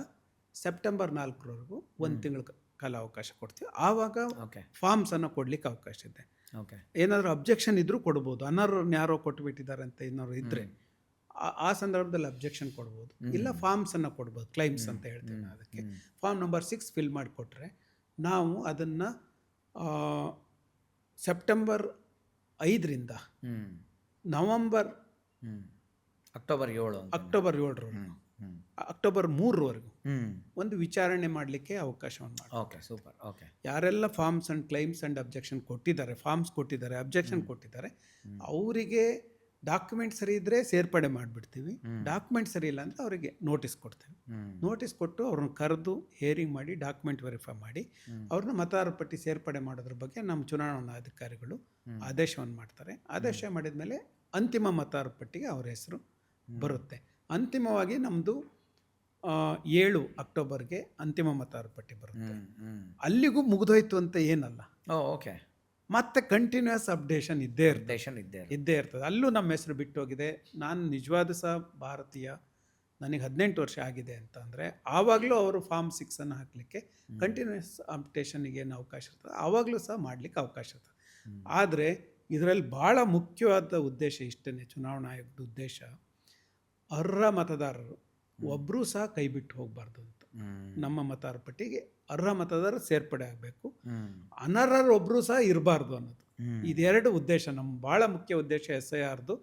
ಸೆಪ್ಟೆಂಬರ್ 4ರವರೆಗೂ 1 ತಿಂಗಳ ಕಾಲಾವಕಾಶ ಕೊಡ್ತೀವಿ. ಆವಾಗ ಫಾರ್ಮ್ಸನ್ನು ಕೊಡಲಿಕ್ಕೆ ಅವಕಾಶ ಇದೆ. ಏನಾದರೂ ಅಬ್ಜೆಕ್ಷನ್ ಇದ್ದರೂ ಕೊಡ್ಬೋದು. ಅನರ್ಹರನ್ನ ಯಾರೋ ಕೊಟ್ಟುಬಿಟ್ಟಿದ್ದಾರೆ ಅಂತ ಏನಾದ್ರು ಇದ್ದರೆ ಆ ಸಂದರ್ಭದಲ್ಲಿ ಅಬ್ಜೆಕ್ಷನ್ ಕೊಡ್ಬೋದು, ಇಲ್ಲ ಫಾರ್ಮ್ಸನ್ನು ಕೊಡ್ಬೋದು, ಕ್ಲೈಮ್ಸ್ ಅಂತ ಹೇಳ್ತೀವಿ. ಅದಕ್ಕೆ ಫಾರ್ಮ್ ನಂಬರ್ 6 ಫಿಲ್ ಮಾಡಿಕೊಟ್ರೆ ನಾವು ಅದನ್ನು ಸೆಪ್ಟೆಂಬರ್ 5ರಿಂದ ಅಕ್ಟೋಬರ್ 7ರವರೆಗೂ, ಅಕ್ಟೋಬರ್ 3ರವರೆಗೂ ಒಂದು ವಿಚಾರಣೆ ಮಾಡಲಿಕ್ಕೆ ಅವಕಾಶವನ್ನು ಮಾಡಿ. Okay, super. ಓಕೆ, ಯಾರೆಲ್ಲ forms and claims and objection ಕೊಟ್ಟಿದ್ದಾರೆ, ಫಾರ್ಮ್ಸ್ ಕೊಟ್ಟಿದ್ದಾರೆ, ಅಬ್ಜೆಕ್ಷನ್ ಕೊಟ್ಟಿದ್ದಾರೆ, ಅವರಿಗೆ ಡಾಕ್ಯುಮೆಂಟ್ ಸರಿ ಇದ್ದರೆ ಸೇರ್ಪಡೆ ಮಾಡಿಬಿಡ್ತೀವಿ. ಡಾಕ್ಯುಮೆಂಟ್ ಸರಿ ಇಲ್ಲ ಅಂದರೆ ಅವರಿಗೆ ನೋಟಿಸ್ ಕೊಡ್ತೀವಿ. ನೋಟಿಸ್ ಕೊಟ್ಟು ಅವ್ರನ್ನ ಕರೆದು ಹೇರಿಂಗ್ ಮಾಡಿ ಡಾಕ್ಯುಮೆಂಟ್ ವೆರಿಫೈ ಮಾಡಿ ಅವ್ರನ್ನ ಮತದಾರರ ಪಟ್ಟಿ ಸೇರ್ಪಡೆ ಮಾಡೋದ್ರ ಬಗ್ಗೆ ನಮ್ಮ ಚುನಾವಣಾ ಅಧಿಕಾರಿಗಳು ಆದೇಶವನ್ನು ಮಾಡ್ತಾರೆ. ಆದೇಶ ಮಾಡಿದ ಮೇಲೆ ಅಂತಿಮ ಮತದಾರರ ಪಟ್ಟಿಗೆ ಅವರ ಹೆಸರು ಬರುತ್ತೆ. ಅಂತಿಮವಾಗಿ ನಮ್ಮದು 7 ಅಕ್ಟೋಬರ್ಗೆ ಅಂತಿಮ ಮತದಾರರ ಪಟ್ಟಿ ಬರುತ್ತೆ. ಅಲ್ಲಿಗೂ ಮುಗಿದೋಯ್ತು ಅಂತ ಏನಲ್ಲ. ಓಕೆ, ಮತ್ತೆ ಕಂಟಿನ್ಯೂಸ್ ಅಪ್ಡೇಷನ್ ಇದ್ದೇ ಇರ್ತದೆ. ಅಲ್ಲೂ ನಮ್ಮ ಹೆಸರು ಬಿಟ್ಟೋಗಿದೆ, ನಾನು ನಿಜವಾದ ಸಹ ಭಾರತೀಯ, ನನಗೆ 18 ವರ್ಷ ಆಗಿದೆ ಅಂತ ಅಂದರೆ ಆವಾಗಲೂ ಅವರು ಫಾರ್ಮ್ 6 ಹಾಕಲಿಕ್ಕೆ ಕಂಟಿನ್ಯೂಸ್ ಅಪ್ಡೇಷನ್ಗೆ ಏನು ಅವಕಾಶ ಇರ್ತದೆ ಆವಾಗಲೂ ಸಹ ಮಾಡಲಿಕ್ಕೆ ಅವಕಾಶ ಇರ್ತದೆ. ಆದರೆ ಇದರಲ್ಲಿ ಭಾಳ ಮುಖ್ಯವಾದ ಉದ್ದೇಶ ಇಷ್ಟೇ, ಚುನಾವಣಾ ಆಯೋಗದ ಉದ್ದೇಶ ಅರ್ಹ ಮತದಾರರು ಒಬ್ಬರೂ ಸಹ ಕೈ ಬಿಟ್ಟು ಹೋಗಬಾರ್ದು ಅಂತ. ನಮ್ಮ ಮತದಾರ ಪಟ್ಟಿಗೆ ಅರ್ಹ ಮತದಾರರು ಸೇರ್ಪಡೆ ಆಗಬೇಕು, ಅನರ್ಹರು ಒಬ್ಬರೂ ಸಹ ಇರಬಾರ್ದು ಅನ್ನೋದು. ಇದೆರಡು ಉದ್ದೇಶ ನಮ್ಮ ಭಾಳ ಮುಖ್ಯ ಉದ್ದೇಶ SIRದು.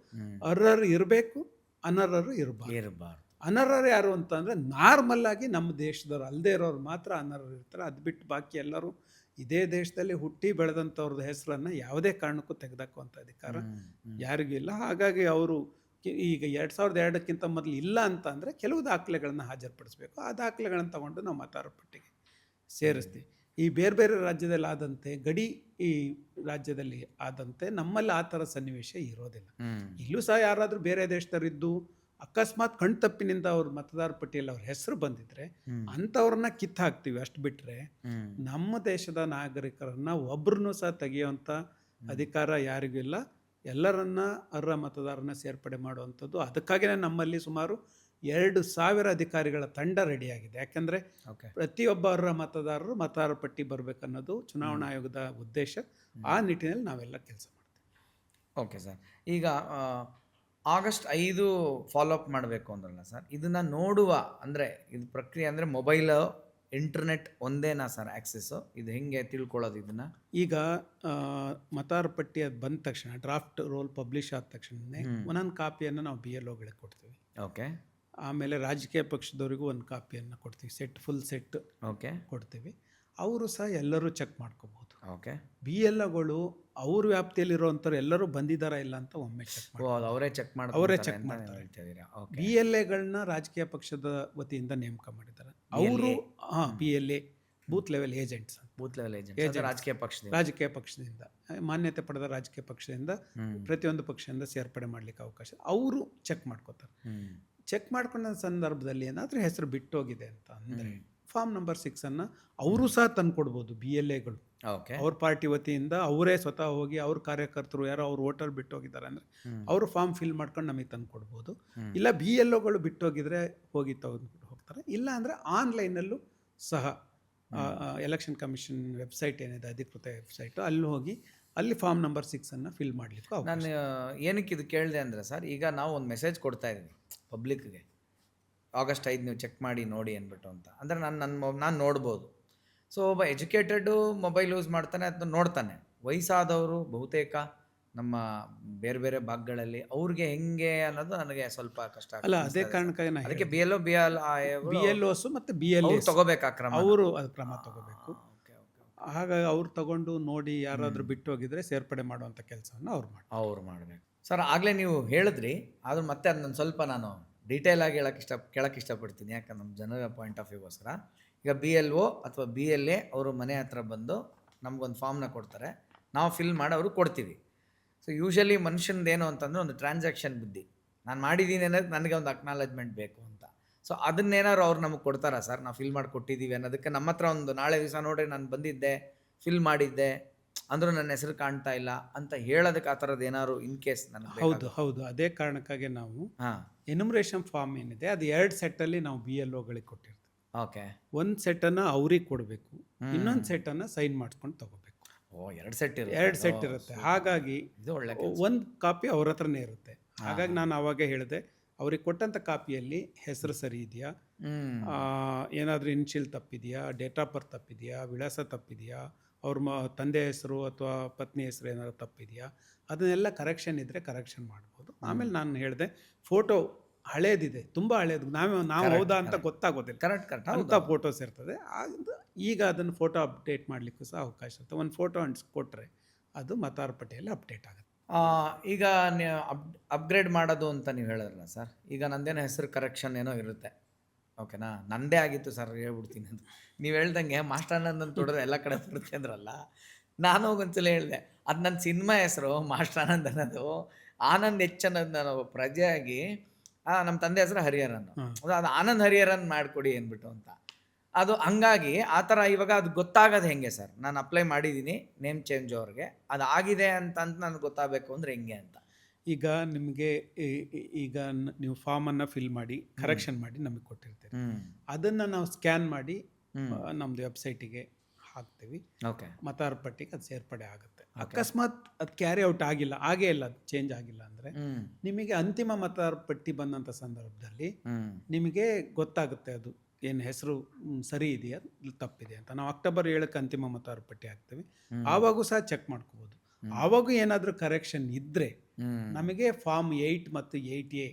ಅರ್ಹರು ಇರಬೇಕು, ಅನರ್ಹರು ಇರಬಾರ್ದು. ಅನರ್ಹರು ಯಾರು ಅಂತಂದರೆ ನಾರ್ಮಲ್ ಆಗಿ ನಮ್ಮ ದೇಶದವ್ರು ಅಲ್ಲದೆ ಇರೋರು ಮಾತ್ರ ಅನರ್ಹರು ಇರ್ತಾರೆ. ಅದು ಬಿಟ್ಟು ಬಾಕಿ ಎಲ್ಲರೂ ಇದೇ ದೇಶದಲ್ಲಿ ಹುಟ್ಟಿ ಬೆಳೆದಂಥವ್ರದ್ದು ಹೆಸರನ್ನು ಯಾವುದೇ ಕಾರಣಕ್ಕೂ ತೆಗೆದಾಕುವಂಥ ಅಧಿಕಾರ ಯಾರಿಗೂ ಇಲ್ಲ. ಹಾಗಾಗಿ ಅವರು ಈಗ 2002ಕ್ಕಿಂತ ಮೊದಲು ಇಲ್ಲ ಅಂತ ಅಂದರೆ ಕೆಲವು ದಾಖಲೆಗಳನ್ನು ಹಾಜರುಪಡಿಸಬೇಕು. ಆ ದಾಖಲೆಗಳನ್ನು ತಗೊಂಡು ನಾವು ಮತದಾರರ ಪಟ್ಟಿಗೆ ಸೇರಿಸ್ತೀವಿ. ಈ ಬೇರೆ ಬೇರೆ ರಾಜ್ಯದಲ್ಲಿ ಆದಂತೆ, ಗಡಿ ಈ ರಾಜ್ಯದಲ್ಲಿ ಆದಂತೆ ನಮ್ಮಲ್ಲಿ ಆ ಥರ ಸನ್ನಿವೇಶ ಇರೋದಿಲ್ಲ. ಇಲ್ಲೂ ಸಹ ಯಾರಾದರೂ ಬೇರೆ ದೇಶದವರಿದ್ದು ಅಕಸ್ಮಾತ್ ಕಣ್ತಪ್ಪಿನಿಂದ ಅವ್ರ ಮತದಾರ ಪಟ್ಟಿಯಲ್ಲಿ ಅವ್ರ ಹೆಸರು ಬಂದಿದ್ರೆ ಅಂಥವ್ರನ್ನ ಕಿತ್ತು ಹಾಕ್ತೀವಿ. ಅಷ್ಟು ಬಿಟ್ಟರೆ ನಮ್ಮ ದೇಶದ ನಾಗರಿಕರನ್ನು ಒಬ್ಬರನ್ನೂ ಸಹ ತೆಗೆಯುವಂಥ ಅಧಿಕಾರ ಯಾರಿಗೂ ಇಲ್ಲ. ಎಲ್ಲರನ್ನ ಅರ್ಹ ಮತದಾರನ ಸೇರ್ಪಡೆ ಮಾಡುವಂಥದ್ದು. ಅದಕ್ಕಾಗಿಯೇ ನಮ್ಮಲ್ಲಿ ಸುಮಾರು 2,000 ಅಧಿಕಾರಿಗಳ ತಂಡ ರೆಡಿಯಾಗಿದೆ. ಯಾಕೆಂದರೆ ಪ್ರತಿಯೊಬ್ಬ ಅರ್ಹ ಮತದಾರರು ಮತದಾರ ಪಟ್ಟಿ ಬರಬೇಕನ್ನೋದು ಚುನಾವಣಾ ಆಯೋಗದ ಉದ್ದೇಶ. ಆ ನಿಟ್ಟಿನಲ್ಲಿ ನಾವೆಲ್ಲ ಕೆಲಸ ಮಾಡ್ತೀವಿ. ಓಕೆ ಸರ್, ಈಗ August 5 ಫಾಲೋಅಪ್ ಮಾಡಬೇಕು ಅಂದ್ರಲ್ಲ ಸರ್, ಇದನ್ನು ನೋಡುವ ಅಂದರೆ ಇದು ಪ್ರಕ್ರಿಯೆ ಅಂದರೆ ಮೊಬೈಲ್ ಇಂಟರ್ನೆಟ್ ಒಂದೇನಾ ಸರ್ ಆ್ಯಕ್ಸೆಸ್ಸು? ಇದು ಹೆಂಗೆ ತಿಳ್ಕೊಳ್ಳೋದು ಇದನ್ನು? ಈಗ ಮತದಾರ ಪಟ್ಟಿ ಅದು ಬಂದ ತಕ್ಷಣ ಡ್ರಾಫ್ಟ್ ರೋಲ್ ಪಬ್ಲಿಷ್ ಆದ ತಕ್ಷಣವೇ ಒಂದೊಂದು ಕಾಪಿಯನ್ನು ನಾವು BLOಗಳಿಗೆ ಕೊಡ್ತೀವಿ. ಓಕೆ. ಆಮೇಲೆ ರಾಜಕೀಯ ಪಕ್ಷದವರಿಗೂ ಒಂದು ಕಾಪಿಯನ್ನು ಕೊಡ್ತೀವಿ, ಫುಲ್ ಸೆಟ್ ಕೊಡ್ತೀವಿ. ಅವರು ಸಹ ಎಲ್ಲರೂ ಚೆಕ್ ಮಾಡ್ಕೋಬೋದು. ಓಕೆ. BLOಗಳು ಅವ್ರ ವ್ಯಾಪ್ತಿಯಲ್ಲಿರುವಂಥವ್ರು ಎಲ್ಲರೂ ಬಂದಿದ್ದಾರಾ ಇಲ್ಲ ಅಂತ ಒಮ್ಮೆ ಚೆಕ್ ಮಾಡ್ತಾರೆ. ಅವರೇ ಚೆಕ್ ಮಾಡ್ತಾರೆ. BLAಗಳನ್ನ ರಾಜಕೀಯ ಪಕ್ಷದ ವತಿಯಿಂದ ನೇಮಕ ಮಾಡಿದ್ದಾರೆ ಅವರು. BLA booth level agents. ರಾಜಕೀಯ ಪಕ್ಷದಿಂದ ಮಾನ್ಯತೆ ಪಡೆದ ರಾಜಕೀಯ ಪಕ್ಷದಿಂದ ಪ್ರತಿಯೊಂದು ಪಕ್ಷದಿಂದ ಸೇರ್ಪಡೆ ಮಾಡಲಿಕ್ಕೆ ಅವಕಾಶ ಅವರು ಚೆಕ್ ಮಾಡ್ಕೋತಾರೆ. ಚೆಕ್ ಮಾಡ್ಕೊಂಡ ಸಂದರ್ಭದಲ್ಲಿ ಏನಾದರೂ ಹೆಸರು ಬಿಟ್ಟೋಗಿದೆ ಅಂತ ಅಂದರೆ ಫಾರ್ಮ್ ನಂಬರ್ 6 ಅವರು ಸಹ ತಂದು ಕೊಡ್ಬೋದು. BLAಗಳು ಅವ್ರ ಪಾರ್ಟಿ ವತಿಯಿಂದ ಅವರೇ ಸ್ವತಃ ಹೋಗಿ ಅವ್ರ ಕಾರ್ಯಕರ್ತರು ಯಾರೋ ಅವ್ರು ವೋಟರ್ ಬಿಟ್ಟೋಗಿದ್ದಾರೆ ಅಂದರೆ ಅವರು ಫಾರ್ಮ್ ಫಿಲ್ ಮಾಡ್ಕೊಂಡು ನಮಗೆ ತಂದು ಕೊಡ್ಬೋದು. ಇಲ್ಲ BLOಗಳು ಬಿಟ್ಟೋಗಿದ್ರೆ ಹೋಗಿ ತಗೊಂಡು ಹೋಗ್ತಾರೆ. ಇಲ್ಲ ಅಂದರೆ ಆನ್ಲೈನಲ್ಲೂ ಸಹ ಎಲೆಕ್ಷನ್ ಕಮಿಷನ್ ವೆಬ್ಸೈಟ್ ಏನಿದೆ, ಅಧಿಕೃತ ವೆಬ್ಸೈಟು, ಅಲ್ಲಿ ಹೋಗಿ ಅಲ್ಲಿ ಫಾರ್ಮ್ ನಂಬರ್ 6 ಫಿಲ್ ಮಾಡಲಿಕ್ಕೆ. ನಾನು ಏನಕ್ಕೆ ಇದು ಕೇಳಿದೆ ಅಂದರೆ ಸರ್, ಈಗ ನಾವು ಒಂದು ಮೆಸೇಜ್ ಕೊಡ್ತಾ ಇದ್ದೀವಿ ಪಬ್ಲಿಕ್ಗೆ, August 5 ನೀವು ಚೆಕ್ ಮಾಡಿ ನೋಡಿ ಅಂದ್ಬಿಟ್ಟು ಅಂತ. ಅಂದರೆ ನಾನು ನೋಡ್ಬೋದು. ಸೊ ಒಬ್ಬ ಎಜುಕೇಟೆಡು ಮೊಬೈಲ್ ಯೂಸ್ ಮಾಡ್ತಾನೆ, ಅದನ್ನ ನೋಡ್ತಾನೆ. ವಯಸ್ಸಾದವರು ಬಹುತೇಕ ನಮ್ಮ ಬೇರೆ ಬೇರೆ ಭಾಗಗಳಲ್ಲಿ ಅವ್ರಿಗೆ ಹೆಂಗೆ ಅನ್ನೋದು ನನಗೆ ಸ್ವಲ್ಪ ಕಷ್ಟ ಅಲ್ಲ. ಅದೇ ಕಾರಣಕ್ಕಾಗಿ ಅದಕ್ಕೆ BLOs ಮತ್ತು BLAs ತಗೋಬೇಕಾ ಕ್ರಮ? ಅವರು ಅದು ಕ್ರಮ ತಗೋಬೇಕು. ಹಾಗಾಗಿ ಅವ್ರು ತಗೊಂಡು ನೋಡಿ ಯಾರಾದರೂ ಬಿಟ್ಟೋಗಿದ್ರೆ ಸೇರ್ಪಡೆ ಮಾಡುವಂಥ ಕೆಲಸವನ್ನು ಅವ್ರು ಮಾಡಬೇಕು. ಸರ್, ಆಗಲೇ ನೀವು ಹೇಳಿದ್ರಿ, ಆದರೂ ಮತ್ತೆ ಅದನ್ನ ಸ್ವಲ್ಪ ನಾನು ಡೀಟೇಲ್ ಆಗಿ ಕೇಳಕ್ಕೆ ಇಷ್ಟಪಡ್ತೀನಿ. ಯಾಕಂದ್ರೆ ನಮ್ಮ ಜನರ ಪಾಯಿಂಟ್ ಆಫ್ ವ್ಯೂಗೋಸ್ಕರ. ಈಗ BLO ಅಥವಾ BLA ಅವರು ಮನೆ ಹತ್ರ ಬಂದು ನಮಗೊಂದು ಫಾರ್ಮ್ನ ಕೊಡ್ತಾರೆ, ನಾವು ಫಿಲ್ ಮಾಡಿ ಅವ್ರಿಗೆ ಕೊಡ್ತೀವಿ. ಸೊ ಯೂಶಲಿ ಮನುಷ್ಯನದೇನು ಅಂತಂದರೆ ಒಂದು ಟ್ರಾನ್ಸಾಕ್ಷನ್ ಬುದ್ಧಿ, ನಾನು ಮಾಡಿದ್ದೀನಿ ಅನ್ನೋದು ನನಗೆ ಒಂದು ಅಕ್ನಾಲಜ್ಮೆಂಟ್ ಬೇಕು ಅಂತ. ಸೊ ಅದನ್ನೇನಾದ್ರು ಅವ್ರು ನಮಗೆ ಕೊಡ್ತಾರಾ ಸರ್? ನಾವು ಫಿಲ್ ಮಾಡಿ ಕೊಟ್ಟಿದ್ದೀವಿ ಅನ್ನೋದಕ್ಕೆ ನಮ್ಮ ಹತ್ರ ಒಂದು ನಾಳೆ ದಿವಸ ನೋಡ್ರಿ ನಾನು ಬಂದಿದ್ದೆ, ಫಿಲ್ ಮಾಡಿದ್ದೆ, ಅಂದರೂ ನನ್ನ ಹೆಸರು ಕಾಣ್ತಾ ಇಲ್ಲ ಅಂತ ಹೇಳೋದಕ್ಕೆ ಆ ಥರದ್ದು ಏನಾದ್ರು ಇನ್ ಕೇಸ್ ನನಗೆ? ಹೌದು. ಅದೇ ಕಾರಣಕ್ಕಾಗಿ ನಾವು ಎನ್ಯುಮರೇಷನ್ ಫಾರ್ಮ್ ಏನಿದೆ ಅದು 2 ಸೆಟ್ಟಲ್ಲಿ ನಾವು BLOಗಳಿಗೆ ಕೊಟ್ಟಿರ್ತೀವಿ. ಓಕೆ. ಒಂದು ಸೆಟ್ಟನ್ನು ಅವ್ರಿಗೆ ಕೊಡಬೇಕು, ಇನ್ನೊಂದು ಸೆಟ್ಟನ್ನು ಸೈನ್ ಮಾಡಿಸ್ಕೊಂಡು ತಗೋಬೇಕು. 2 ಸೆಟ್ ಇರುತ್ತೆ. ಹಾಗಾಗಿ ಒಂದು ಕಾಪಿ ಅವ್ರ ಹತ್ರನೇ ಇರುತ್ತೆ. ಹಾಗಾಗಿ ನಾನು ಆವಾಗ ಹೇಳಿದೆ, ಅವ್ರಿಗೆ ಕೊಟ್ಟಂಥ ಕಾಪಿಯಲ್ಲಿ ಹೆಸರು ಸರಿ ಇದೆಯಾ, ಏನಾದರೂ ಇನ್ಶಿಯಲ್ ತಪ್ಪಿದೆಯಾ, ಡೇಟ್ ಆಫ್ ಬರ್ತ್ ತಪ್ಪಿದೆಯಾ, ವಿಳಾಸ ತಪ್ಪಿದೆಯಾ, ಅವ್ರ ತಂದೆ ಹೆಸರು ಅಥವಾ ಪತ್ನಿ ಹೆಸರು ಏನಾದ್ರು ತಪ್ಪಿದೆಯಾ, ಅದನ್ನೆಲ್ಲ ಕರೆಕ್ಷನ್ ಇದ್ದರೆ ಕರೆಕ್ಷನ್ ಮಾಡ್ಬೋದು. ಆಮೇಲೆ ನಾನು ಹೇಳಿದೆ, ಫೋಟೋ ಹಳೇದಿದೆ, ತುಂಬ ಹಳೇದು, ನಾವು ಹೌದಾ ಅಂತ ಗೊತ್ತಾಗೋದಿಲ್ಲ, ಕರೆಕ್ಟ್ ಅಂಥ ಫೋಟೋಸ್ ಇರ್ತದೆ. ಈಗ ಅದನ್ನು ಫೋಟೋ ಅಪ್ಡೇಟ್ ಮಾಡಲಿಕ್ಕೂ ಸಹ ಅವಕಾಶ ಇರುತ್ತೆ. ಒಂದು ಫೋಟೋ ಅಂಟಿಸ್ಕೊಟ್ರೆ ಅದು ಮತದಾರ ಪಟ್ಟಿಯಲ್ಲಿ ಅಪ್ಡೇಟ್ ಆಗುತ್ತೆ. ಈಗ ಅಪ್ಗ್ರೇಡ್ ಮಾಡೋದು ಅಂತ ನೀವು ಹೇಳಿದ್ರಲ್ಲ ಸರ್, ಈಗ ನಂದೇನೋ ಹೆಸರು ಕರೆಕ್ಷನ್ ಏನೋ ಇರುತ್ತೆ, ಓಕೆನಾ? ನಂದೇ ಆಗಿತ್ತು ಸರ್, ಹೇಳ್ಬಿಡ್ತೀನಿ ಅಂತ. ನೀವು ಹೇಳ್ದಂಗೆ ಮಾಸ್ಟರ್ ಆನಂದ್ ತೊಡೋದು ಎಲ್ಲ ಕಡೆ ಬರುತ್ತೆ ಅಂದ್ರಲ್ಲ, ನಾನು ಒಂದ್ಸಲ ಹೇಳಿದೆ, ಅದು ನನ್ನ ಸಿನಿಮಾ ಹೆಸರು ಮಾಸ್ಟರ್ ಆನಂದ್ ಅನ್ನೋದು, ಆನಂದ್ ಹೆಚ್ಚ್ ಅನ್ನೋದು ನಾನು ಪ್ರಜೆಯಾಗಿ, ನಮ್ಮ ತಂದೆ ಹೆಸರು ಹರಿಹರನ್, ಅದು ಆನಂದ್ ಹರಿಹರನ್ ಮಾಡಿಕೊಡಿ ಅಂದ್ಬಿಟ್ಟು ಅಂತ. ಅದು ಹಂಗಾಗಿ ಆ ಥರ ಇವಾಗ ಅದು ಗೊತ್ತಾಗೋದು ಹೆಂಗೆ ಸರ್? ನಾನು ಅಪ್ಲೈ ಮಾಡಿದ್ದೀನಿ ನೇಮ್ ಚೇಂಜ್ ಅವ್ರಿಗೆ, ಅದು ಆಗಿದೆ ಅಂತ ನನಗೆ ಗೊತ್ತಾಗಬೇಕು ಅಂದರೆ ಹೆಂಗೆ ಅಂತ? ಈಗ ನಿಮಗೆ ಈಗ ನೀವು ಫಾರ್ಮನ್ನು ಫಿಲ್ ಮಾಡಿ ಕರೆಕ್ಷನ್ ಮಾಡಿ ನಮಗೆ ಕೊಟ್ಟಿರ್ತೀರಿ. ಅದನ್ನು ನಾವು ಸ್ಕ್ಯಾನ್ ಮಾಡಿ ನಮ್ಮದು ವೆಬ್ಸೈಟಿಗೆ ಹಾಕ್ತೀವಿ. ಓಕೆ. ಮತದಾರರ ಪಟ್ಟಿಗೆ ಅದು ಸೇರ್ಪಡೆ ಆಗುತ್ತೆ. ಅಕಸ್ಮಾತ್ ಅದು ಕ್ಯಾರಿ ಔಟ್ ಆಗಿಲ್ಲ, ಆಗೇ ಇಲ್ಲ, ಅದು ಚೇಂಜ್ ಆಗಿಲ್ಲ ಅಂದರೆ ನಿಮಗೆ ಅಂತಿಮ ಮತದಾರರ ಪಟ್ಟಿ ಬಂದಂಥ ಸಂದರ್ಭದಲ್ಲಿ ನಿಮಗೆ ಗೊತ್ತಾಗುತ್ತೆ ಅದು ಏನು ಹೆಸರು ಸರಿ ಇದೆಯಾ ತಪ್ಪಿದೆ ಅಂತ. ನಾವು ಅಕ್ಟೋಬರ್ 7ಕ್ಕೆ ಅಂತಿಮ ಮತದಾರರ ಪಟ್ಟಿ ಹಾಕ್ತೀವಿ. ಆವಾಗೂ ಸಹ ಚೆಕ್ ಮಾಡ್ಕೋಬೋದು. ಆವಾಗೂ ಏನಾದರೂ ಕರೆಕ್ಷನ್ ಇದ್ದರೆ ನಮಗೆ ಫಾರ್ಮ್ 8 ಮತ್ತು 8A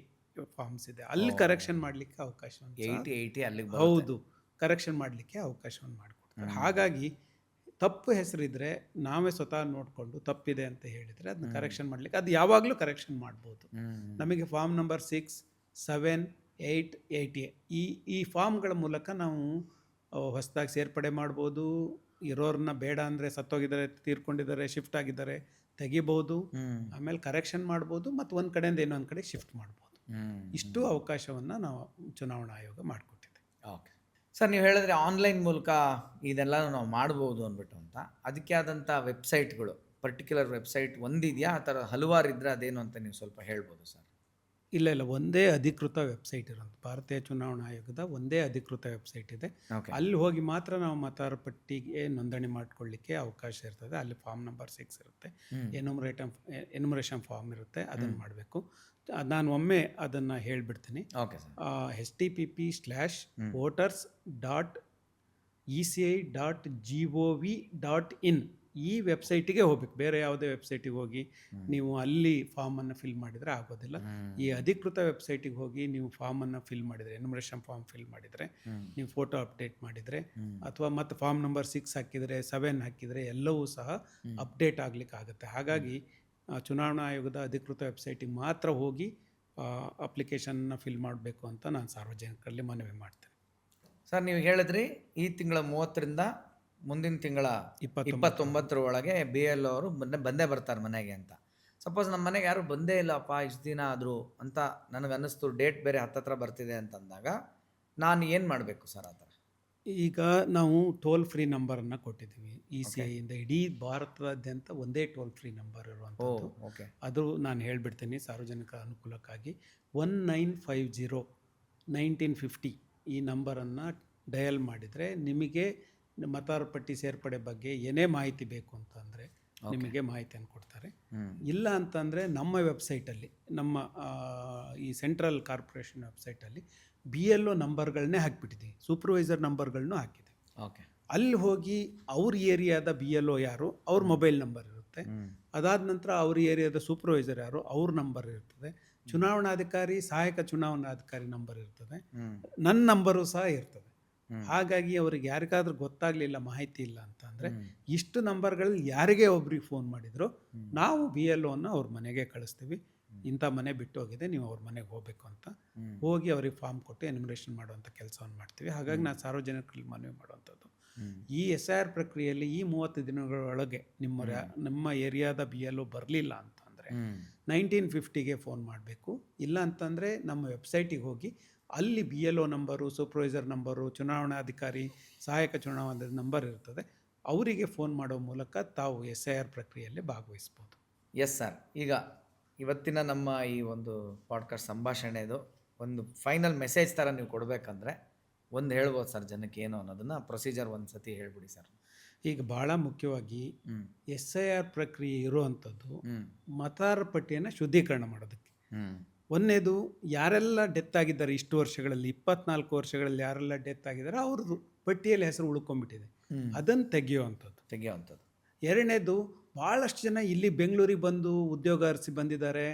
ಫಾರ್ಮ್ಸ್ ಇದೆ, ಅಲ್ಲಿ ಕರೆಕ್ಷನ್ ಮಾಡಲಿಕ್ಕೆ ಅವಕಾಶವನ್ನು ಹೌದು ಕರೆಕ್ಷನ್ ಮಾಡಲಿಕ್ಕೆ ಅವಕಾಶವನ್ನು ಮಾಡಿಕೊಡ್ತಾರೆ. ಹಾಗಾಗಿ ತಪ್ಪು ಹೆಸರಿದ್ರೆ ನಾವೇ ಸ್ವತಃ ನೋಡಿಕೊಂಡು ತಪ್ಪಿದೆ ಅಂತ ಹೇಳಿದರೆ ಅದನ್ನ ಕರೆಕ್ಷನ್ ಮಾಡಲಿಕ್ಕೆ ಅದು ಯಾವಾಗಲೂ ಕರೆಕ್ಷನ್ ಮಾಡ್ಬೋದು. ನಮಗೆ ಫಾರ್ಮ್ ನಂಬರ್ 6, 7, 8, 8A ಈ ಫಾರ್ಮ್ಗಳ ಮೂಲಕ ನಾವು ಹೊಸದಾಗಿ ಸೇರ್ಪಡೆ ಮಾಡ್ಬೋದು. ಇರೋರನ್ನ ಬೇಡ ಅಂದರೆ ಸತ್ತೋಗಿದ್ದಾರೆ, ತೀರ್ಕೊಂಡಿದ್ದಾರೆ, ಶಿಫ್ಟ್ ಆಗಿದ್ದಾರೆ ತೆಗಿಬೋದು. ಆಮೇಲೆ ಕರೆಕ್ಷನ್ ಮಾಡ್ಬೋದು ಮತ್ತು ಒಂದು ಕಡೆಯಿಂದ ಇನ್ನೊಂದು ಕಡೆ ಶಿಫ್ಟ್ ಮಾಡ್ಬೋದು. ಇಷ್ಟು ಅವಕಾಶವನ್ನು ನಾವು ಚುನಾವಣಾ ಆಯೋಗ ಮಾಡಿಕೊಟ್ಟಿದೆ. ಓಕೆ ಸರ್, ನೀವು ಹೇಳಿದ್ರೆ ಆನ್ಲೈನ್ ಮೂಲಕ ಇದೆಲ್ಲ ನಾವು ಮಾಡ್ಬೋದು ಅಂದ್ಬಿಟ್ಟು ಅಂತ. ಅದಕ್ಕೆ ಆದಂಥ ವೆಬ್ಸೈಟ್ಗಳು, ಪರ್ಟಿಕ್ಯುಲರ್ ವೆಬ್ಸೈಟ್ ಒಂದಿದೆಯಾ, ಆ ಥರ ಹಲವಾರು ಇದ್ದರೆ ಅದೇನು ಅಂತ ನೀವು ಸ್ವಲ್ಪ ಹೇಳ್ಬೋದು ಸರ್? ಇಲ್ಲ, ಒಂದೇ ಅಧಿಕೃತ ವೆಬ್ಸೈಟ್ ಇರೋದು. ಭಾರತೀಯ ಚುನಾವಣಾ ಆಯೋಗದ ಒಂದೇ ಅಧಿಕೃತ ವೆಬ್ಸೈಟ್ ಇದೆ. ಅಲ್ಲಿ ಹೋಗಿ ಮಾತ್ರ ನಾವು ಮತದಾರರ ಪಟ್ಟಿಗೆ ನೋಂದಣಿ ಮಾಡ್ಕೊಳ್ಳಿಕ್ಕೆ ಅವಕಾಶ ಇರ್ತದೆ. ಅಲ್ಲಿ ಫಾರ್ಮ್ ನಂಬರ್ 6 ಇರುತ್ತೆ, ಎನ್ಯುಮರೇಷನ್ ಫಾರ್ಮ್ ಇರುತ್ತೆ, ಅದನ್ನು ಮಾಡಬೇಕು. ನಾನು ಒಮ್ಮೆ ಅದನ್ನು ಹೇಳಿಬಿಡ್ತೀನಿ. Okay sir. http://voters.eci.gov.in ಈ ವೆಬ್ಸೈಟಿಗೆ ಹೋಗ್ಬೇಕು, ಬೇರೆ ಯಾವುದೇ ವೆಬ್ಸೈಟಿಗೆ ಹೋಗಿ ನೀವು ಅಲ್ಲಿ ಫಾರ್ಮನ್ನು ಫಿಲ್ ಮಾಡಿದರೆ ಆಗೋದಿಲ್ಲ. ಈ ಅಧಿಕೃತ ವೆಬ್ಸೈಟಿಗೆ ಹೋಗಿ ನೀವು ಫಾರ್ಮನ್ನು ಫಿಲ್ ಮಾಡಿದರೆ, ಎನ್ಯುಮರೇಷನ್ ಫಾರ್ಮ್ ಫಿಲ್ ಮಾಡಿದರೆ, ನೀವು ಫೋಟೋ ಅಪ್ಡೇಟ್ ಮಾಡಿದರೆ ಅಥವಾ ಮತ್ತು ಫಾರ್ಮ್ ನಂಬರ್ 6 ಹಾಕಿದರೆ, 7 ಹಾಕಿದರೆ ಎಲ್ಲವೂ ಸಹ ಅಪ್ಡೇಟ್ ಆಗಲಿಕ್ಕೆ ಆಗುತ್ತೆ. ಹಾಗಾಗಿ ಚುನಾವಣಾ ಆಯೋಗದ ಅಧಿಕೃತ ವೆಬ್ಸೈಟಿಗೆ ಮಾತ್ರ ಹೋಗಿ ಅಪ್ಲಿಕೇಶನ್ನ ಫಿಲ್ ಮಾಡಬೇಕು ಅಂತ ನಾನು ಸಾರ್ವಜನಿಕರಲ್ಲಿ ಮನವಿ ಮಾಡ್ತೇನೆ. ಸರ್, ನೀವು ಹೇಳಿದ್ರಿ ಈ ತಿಂಗಳ 30ರಿಂದ ಮುಂದಿನ ತಿಂಗಳ 29ರ ಒಳಗೆ BL ಅವರು ಬಂದೇ ಬರ್ತಾರೆ ಮನೆಗೆ ಅಂತ. ಸಪೋಸ್ ನಮ್ಮ ಮನೆಗೆ ಯಾರು ಬಂದೇ ಇಲ್ಲಪ್ಪ ಇಷ್ಟು ದಿನ ಆದರೂ ಅಂತ ನನಗನ್ನಿಸ್ತು, ಡೇಟ್ ಬೇರೆ ಹತ್ತತ್ರ ಬರ್ತಿದೆ ಅಂತಂದಾಗ ನಾನು ಏನು ಮಾಡಬೇಕು ಸರ್ ಆ ಥರ? ಈಗ ನಾವು ಟೋಲ್ ಫ್ರೀ ನಂಬರನ್ನು ಕೊಟ್ಟಿದ್ದೀವಿ ECIಯಿಂದ. ಇಡೀ ಭಾರತದಾದ್ಯಂತ ಒಂದೇ ಟೋಲ್ ಫ್ರೀ ನಂಬರ್ ಇರುವಂಥದ್ದು. ಅದು ನಾನು ಹೇಳಿಬಿಡ್ತೀನಿ ಸಾರ್ವಜನಿಕ ಅನುಕೂಲಕ್ಕಾಗಿ. 1950-1950 ಈ ನಂಬರನ್ನು ಡಯಲ್ ಮಾಡಿದರೆ ನಿಮಗೆ ಮತದಾರರ ಪಟ್ಟಿ ಸೇರ್ಪಡೆ ಬಗ್ಗೆ ಏನೇ ಮಾಹಿತಿ ಬೇಕು ಅಂತಂದರೆ ನಿಮಗೆ ಮಾಹಿತಿಯನ್ನು ಕೊಡ್ತಾರೆ. ಇಲ್ಲ ಅಂತಂದರೆ ನಮ್ಮ ವೆಬ್ಸೈಟಲ್ಲಿ, ನಮ್ಮ ಈ ಸೆಂಟ್ರಲ್ ಕಾರ್ಪೊರೇಷನ್ ವೆಬ್ಸೈಟಲ್ಲಿ BLO ನಂಬರ್ಗಳನ್ನೇ ಹಾಕಿಬಿಟ್ಟಿದ್ದೀವಿ, ಸೂಪರ್ವೈಸರ್ ನಂಬರ್ಗಳನ್ನೂ ಹಾಕಿದೆ. ಓಕೆ. ಅಲ್ಲಿ ಹೋಗಿ ಅವ್ರ ಏರಿಯಾದ BLO ಯಾರು ಅವ್ರ ಮೊಬೈಲ್ ನಂಬರ್ ಇರುತ್ತೆ. ಅದಾದ ನಂತರ ಅವ್ರ ಏರಿಯಾದ ಸೂಪರ್ವೈಸರ್ ಯಾರು ಅವ್ರ ನಂಬರ್ ಇರ್ತದೆ. ಚುನಾವಣಾಧಿಕಾರಿ, ಸಹಾಯಕ ಚುನಾವಣಾಧಿಕಾರಿ ನಂಬರ್ ಇರ್ತದೆ, ನನ್ನ ನಂಬರು ಸಹ ಇರ್ತದೆ. ಹಾಗಾಗಿ ಅವ್ರಿಗೆ ಯಾರಿಗಾದ್ರೂ ಗೊತ್ತಾಗಲಿಲ್ಲ, ಮಾಹಿತಿ ಇಲ್ಲ ಅಂತಂದರೆ ಇಷ್ಟು ನಂಬರ್ಗಳಲ್ಲಿ ಯಾರಿಗೇ ಒಬ್ರಿಗೆ ಫೋನ್ ಮಾಡಿದ್ರು ನಾವು BLOನ ಅವ್ರ ಮನೆಗೆ ಕಳಿಸ್ತೀವಿ. ಇಂಥ ಮನೆ ಬಿಟ್ಟು ಹೋಗಿದೆ, ನೀವು ಅವ್ರ ಮನೆಗೆ ಹೋಗಬೇಕು ಅಂತ ಹೋಗಿ ಅವ್ರಿಗೆ ಫಾರ್ಮ್ ಕೊಟ್ಟು ಎನ್ಯುಮರೇಷನ್ ಮಾಡುವಂಥ ಕೆಲಸವನ್ನು ಮಾಡ್ತೀವಿ. ಹಾಗಾಗಿ ನಾನು ಸಾರ್ವಜನಿಕರಲ್ಲಿ ಮನವಿ ಮಾಡುವಂಥದ್ದು, ಈ SIR ಪ್ರಕ್ರಿಯೆಯಲ್ಲಿ ಈ 30 ದಿನಗಳೊಳಗೆ ನಿಮ್ಮ ಏರಿಯಾದ BLO ಬರಲಿಲ್ಲ ಅಂತಂದರೆ 1950ಗೆ ಫೋನ್ ಮಾಡಬೇಕು. ಇಲ್ಲ ಅಂತಂದರೆ ನಮ್ಮ ವೆಬ್ಸೈಟಿಗೆ ಹೋಗಿ ಅಲ್ಲಿ BLO ನಂಬರು, ಸೂಪರ್ವೈಸರ್ ನಂಬರು, ಚುನಾವಣಾಧಿಕಾರಿ, ಸಹಾಯಕ ಚುನಾವಣಾ ನಂಬರ್ ಇರ್ತದೆ, ಅವರಿಗೆ ಫೋನ್ ಮಾಡೋ ಮೂಲಕ ತಾವು SIR ಪ್ರಕ್ರಿಯೆಯಲ್ಲಿ ಭಾಗವಹಿಸ್ಬೋದು. Yes sir. ಈಗ ಇವತ್ತಿನ ನಮ್ಮ ಈ ಒಂದು ಪಾಡ್ಕಾಸ್ಟ್ ಸಂಭಾಷಣೆದು ಒಂದು ಫೈನಲ್ ಮೆಸೇಜ್ ಥರ ನೀವು ಕೊಡಬೇಕಂದ್ರೆ ಒಂದು ಹೇಳ್ಬೋದು ಸರ್ ಜನಕ್ಕೆ ಏನು ಅನ್ನೋದನ್ನು ಪ್ರೊಸೀಜರ್ ಒಂದು ಸತಿ ಹೇಳ್ಬಿಡಿ ಸರ್. ಈಗ ಭಾಳ ಮುಖ್ಯವಾಗಿ SIR ಪ್ರಕ್ರಿಯೆ ಇರುವಂಥದ್ದು ಮತದಾರರ ಪಟ್ಟಿಯನ್ನು ಶುದ್ಧೀಕರಣ ಮಾಡೋದಕ್ಕೆ. ಒಂದನೇದು, ಯಾರೆಲ್ಲ ಡೆತ್ ಆಗಿದ್ದಾರೆ ಇಷ್ಟು ವರ್ಷಗಳಲ್ಲಿ, 24 ವರ್ಷಗಳಲ್ಲಿ ಯಾರೆಲ್ಲ ಡೆತ್ ಆಗಿದ್ದಾರೆ ಅವ್ರದ್ದು ಪಟ್ಟಿಯಲ್ಲಿ ಹೆಸರು ಉಳ್ಕೊಂಡ್ಬಿಟ್ಟಿದೆ, ಅದನ್ನು ತೆಗೆಯುವಂಥದ್ದು. ಎರಡನೇದು, ಭಾಳಷ್ಟು ಜನ ಇಲ್ಲಿ ಬೆಂಗಳೂರಿಗೆ ಬಂದು ಉದ್ಯೋಗ ಅರಸಿ ಬಂದಿದ್ದಾರೆ,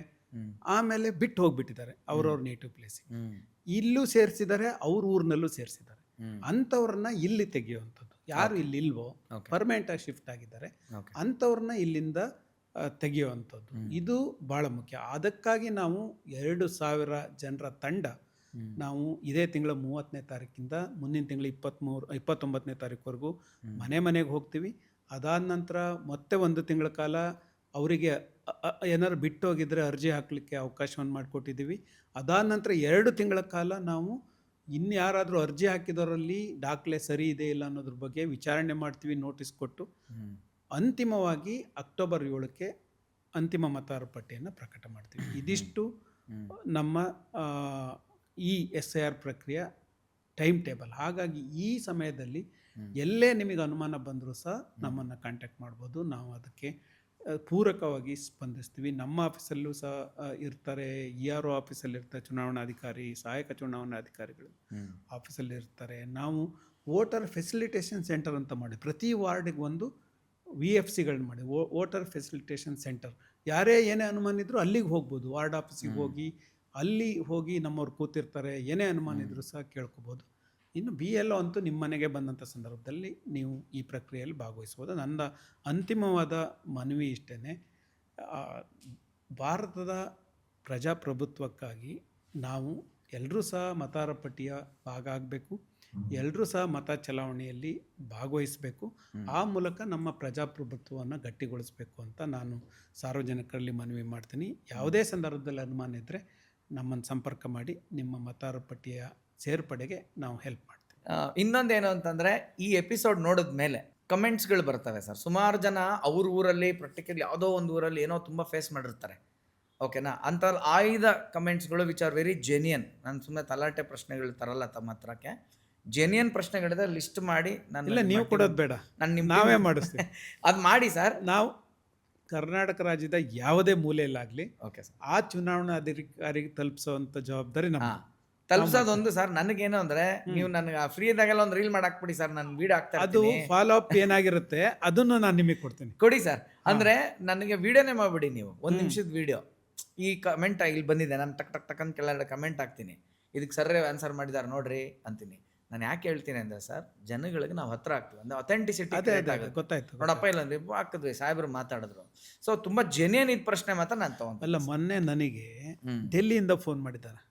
ಆಮೇಲೆ ಬಿಟ್ಟು ಹೋಗ್ಬಿಟ್ಟಿದ್ದಾರೆ ಅವ್ರವ್ರ ನೇಟಿವ್ ಪ್ಲೇಸಿಗೆ, ಇಲ್ಲೂ ಸೇರಿಸಿದ್ದಾರೆ, ಅವ್ರ ಊರಿನಲ್ಲೂ ಸೇರಿಸಿದ್ದಾರೆ. ಅಂಥವ್ರನ್ನ ಇಲ್ಲಿ ತೆಗೆಯುವಂಥದ್ದು. ಯಾರು ಇಲ್ಲಿ ಇಲ್ವೋ, ಪರ್ಮನೆಂಟಾಗಿ ಶಿಫ್ಟ್ ಆಗಿದ್ದಾರೆ, ಅಂಥವ್ರನ್ನ ಇಲ್ಲಿಂದ ತೆಗೆಯುವಂಥದ್ದು. ಇದು ಭಾಳ ಮುಖ್ಯ. ಅದಕ್ಕಾಗಿ ನಾವು 2000 ಜನರ ತಂಡ ನಾವು ಇದೇ ತಿಂಗಳ 30ನೇ ತಾರೀಕಿಂದ ಮುಂದಿನ ತಿಂಗಳ 29ನೇ ತಾರೀಕುವರೆಗೂ ಮನೆಗೆ ಹೋಗ್ತೀವಿ. ಅದಾದ ನಂತರ ಮತ್ತೆ 1 ತಿಂಗಳ ಕಾಲ ಅವರಿಗೆ ಏನಾದ್ರು ಬಿಟ್ಟು ಹೋಗಿದ್ರೆ ಅರ್ಜಿ ಹಾಕಲಿಕ್ಕೆ ಅವಕಾಶವನ್ನು ಮಾಡಿಕೊಟ್ಟಿದ್ದೀವಿ. ಅದಾದ ನಂತರ 2 ತಿಂಗಳ ಕಾಲ ನಾವು ಇನ್ಯಾರಾದರೂ ಅರ್ಜಿ ಹಾಕಿದವರಲ್ಲಿ ದಾಖಲೆ ಸರಿ ಇದೆ ಇಲ್ಲ ಅನ್ನೋದ್ರ ಬಗ್ಗೆ ವಿಚಾರಣೆ ಮಾಡ್ತೀವಿ, ನೋಟಿಸ್ ಕೊಟ್ಟು. ಅಂತಿಮವಾಗಿ ಅಕ್ಟೋಬರ್ 7ಕ್ಕೆ ಅಂತಿಮ ಮತದಾರರ ಪಟ್ಟಿಯನ್ನು ಪ್ರಕಟ ಮಾಡ್ತೀವಿ. ಇದಿಷ್ಟು ನಮ್ಮ ಈ SIR ಪ್ರಕ್ರಿಯೆ ಟೈಮ್ ಟೇಬಲ್. ಹಾಗಾಗಿ ಈ ಸಮಯದಲ್ಲಿ ಎಲ್ಲೇ ನಿಮಗೆ ಅನುಮಾನ ಬಂದರೂ ಸಹ ನಮ್ಮನ್ನು ಕಾಂಟ್ಯಾಕ್ಟ್ ಮಾಡ್ಬೋದು. ನಾವು ಅದಕ್ಕೆ ಪೂರಕವಾಗಿ ಸ್ಪಂದಿಸ್ತೀವಿ. ನಮ್ಮ ಆಫೀಸಲ್ಲೂ ಸಹ ಇರ್ತಾರೆ, ERO ಆಫೀಸಲ್ಲಿ ಇರ್ತಾರೆ, ಚುನಾವಣಾಧಿಕಾರಿ, ಸಹಾಯಕ ಚುನಾವಣಾಧಿಕಾರಿಗಳು ಆಫೀಸಲ್ಲಿ ಇರ್ತಾರೆ. ನಾವು ವೋಟರ್ ಫೆಸಿಲಿಟೇಷನ್ ಸೆಂಟರ್ ಅಂತ ಮಾಡಿ ಪ್ರತಿ ವಾರ್ಡಿಗೆ ಒಂದು VFCಗಳನ್ನ ಮಾಡಿ, ವೋಟರ್ ಫೆಸಿಲಿಟೇಷನ್ ಸೆಂಟರ್. ಯಾರೇ ಏನೇ ಅನುಮಾನ ಇದ್ದರೂ ಅಲ್ಲಿಗೆ ಹೋಗ್ಬೋದು. ವಾರ್ಡ್ ಆಫೀಸಿಗೆ ಹೋಗಿ ನಮ್ಮವ್ರು ಕೂತಿರ್ತಾರೆ, ಏನೇ ಅನುಮಾನ ಇದ್ದರೂ ಸಹ ಕೇಳ್ಕೊಬೋದು. ಇನ್ನು BLO ಅಂತೂ ನಿಮ್ಮ ಮನೆಗೆ ಬಂದಂಥ ಸಂದರ್ಭದಲ್ಲಿ ನೀವು ಈ ಪ್ರಕ್ರಿಯೆಯಲ್ಲಿ ಭಾಗವಹಿಸ್ಬೋದು. ನನ್ನ ಅಂತಿಮವಾದ ಮನವಿ ಇಷ್ಟೇ, ಭಾರತದ ಪ್ರಜಾಪ್ರಭುತ್ವಕ್ಕಾಗಿ ನಾವು ಎಲ್ಲರೂ ಸಹ ಮತದಾರರ ಪಟ್ಟಿಯ ಭಾಗ ಆಗಬೇಕು, ಎಲ್ಲರೂ ಸಹ ಮತ ಚಲಾವಣೆಯಲ್ಲಿ ಭಾಗವಹಿಸಬೇಕು. ಆ ಮೂಲಕ ನಮ್ಮ ಪ್ರಜಾಪ್ರಭುತ್ವವನ್ನು ಗಟ್ಟಿಗೊಳಿಸಬೇಕು ಅಂತ ನಾನು ಸಾರ್ವಜನಿಕರಲ್ಲಿ ಮನವಿ ಮಾಡ್ತೀನಿ. ಯಾವುದೇ ಸಂದರ್ಭದಲ್ಲಿ ಅನುಮಾನ ಇದ್ದರೆ ನಮ್ಮನ್ನು ಸಂಪರ್ಕ ಮಾಡಿ, ನಿಮ್ಮ ಮತದಾರರ ಪಟ್ಟಿಯ ಸೇರ್ಪಡೆಗೆ ನಾವು ಹೆಲ್ಪ್ ಮಾಡ್ತೀವಿ. ಇನ್ನೊಂದೇನು ಅಂತಂದರೆ, ಈ ಎಪಿಸೋಡ್ ನೋಡಿದ ಮೇಲೆ ಕಮೆಂಟ್ಸ್ಗಳು ಬರ್ತವೆ ಸರ್. ಸುಮಾರು ಜನ ಅವ್ರ ಊರಲ್ಲಿ ಪರ್ಟಿಕ್ಯುಲರ್ ಯಾವುದೋ ಒಂದು ಊರಲ್ಲಿ ಏನೋ ತುಂಬ ಫೇಸ್ ಮಾಡಿರ್ತಾರೆ, ಓಕೆನಾ. ಅಂತ ಆಯ್ದ ಕಮೆಂಟ್ಸ್ಗಳು ವಿಚ್ ಆರ್ ವೆರಿ ಜೆನ್ಯನ್. ನಾನು ಸುಮ್ಮನೆ ತಲಾಟೆ ಪ್ರಶ್ನೆಗಳು ತರಲ್ಲ ತಮ್ಮ ಹತ್ರಕ್ಕೆ. ಜೆನ್ಯನ್ ಪ್ರಶ್ನೆಗಳಿದೆ, ಲಿಸ್ಟ್ ಮಾಡಿ ಇಲ್ಲ, ನೀವು ಕೊಡೋದು ಬೇಡ, ನಾವೇ ಮಾಡಿಸ್ತೀವಿ. ಅದು ಮಾಡಿ ಸರ್. ನಾವು ಕರ್ನಾಟಕ ರಾಜ್ಯದ ಯಾವುದೇ ಮೂಲೆಯಲ್ಲಾಗಲಿ ಓಕೆ ಸರ್, ಆ ಚುನಾವಣಾಧಿಕಾರಿಗೆ ತಲುಪಿಸೋವಂಥ ಜವಾಬ್ದಾರಿ ನಮ್ಮ ತಲುಪಿಸೋದೊಂದು ಸರ್. ನನಗೇನು ಅಂದರೆ, ನೀವು ನನಗೆ ಫ್ರೀ ಇದಾಗೆಲ್ಲ ಒಂದು ರೀಲ್ ಮಾಡಾಕ್ಬಿಡಿ ಸರ್, ನಾನು ವೀಡಿಯೋ ಹಾಕ್ತಾ ಅದು ಫಾಲೋ ಅಪ್ ಏನಾಗಿರುತ್ತೆ ಅದನ್ನು ನಾನು ನಿಮಗೆ ಕೊಡ್ತೀನಿ, ಕೊಡಿ ಸರ್. ಅಂದರೆ ನನಗೆ ವೀಡಿಯೋನೇ ಮಾಡಿಬಿಡಿ ನೀವು, 1 ನಿಮಿಷದ ವೀಡಿಯೋ. ಈ ಕಮೆಂಟ್ ಇಲ್ಲಿ ಬಂದಿದೆ, ನಾನು ಟಕ್ ಟಕ್ ಟಕ್ ಅಂತ ಕೆಳಗಡೆ ಕಮೆಂಟ್ ಹಾಕ್ತೀನಿ, ಇದಕ್ಕೆ ಸರ್ರೇ ಆನ್ಸರ್ ಮಾಡಿದ್ದಾರೆ ನೋಡ್ರಿ ಅಂತೀನಿ. ನಾನು ಯಾಕೆ ಹೇಳ್ತೀನಿ ಅಂದರೆ ಸರ್, ಜನಗಳಿಗೆ ನಾವು ಹತ್ರ ಆಗ್ತೀವಿ ಅಂದರೆ ಅಥೆಂಟಿಸಿಟಿ ಗೊತ್ತಾಯ್ತು. ನೋಡಪ್ಪ ಇಲ್ಲಂದ್ರೆ ಹಾಕಿದ್ವಿ, ಸಾಹೇಬರು ಮಾತಾಡಿದ್ರು. ಸೊ ತುಂಬ ಜೆನ್ಯನ್ ಇದ್ ಪ್ರಶ್ನೆ ಮಾತ್ರ ನಾನು ತಗೊಂಡು. ಅಲ್ಲ, ಮೊನ್ನೆ ನನಗೆ ಡೆಲ್ಲಿಯಿಂದ ಫೋನ್ ಮಾಡಿದ್ದಾರೆ,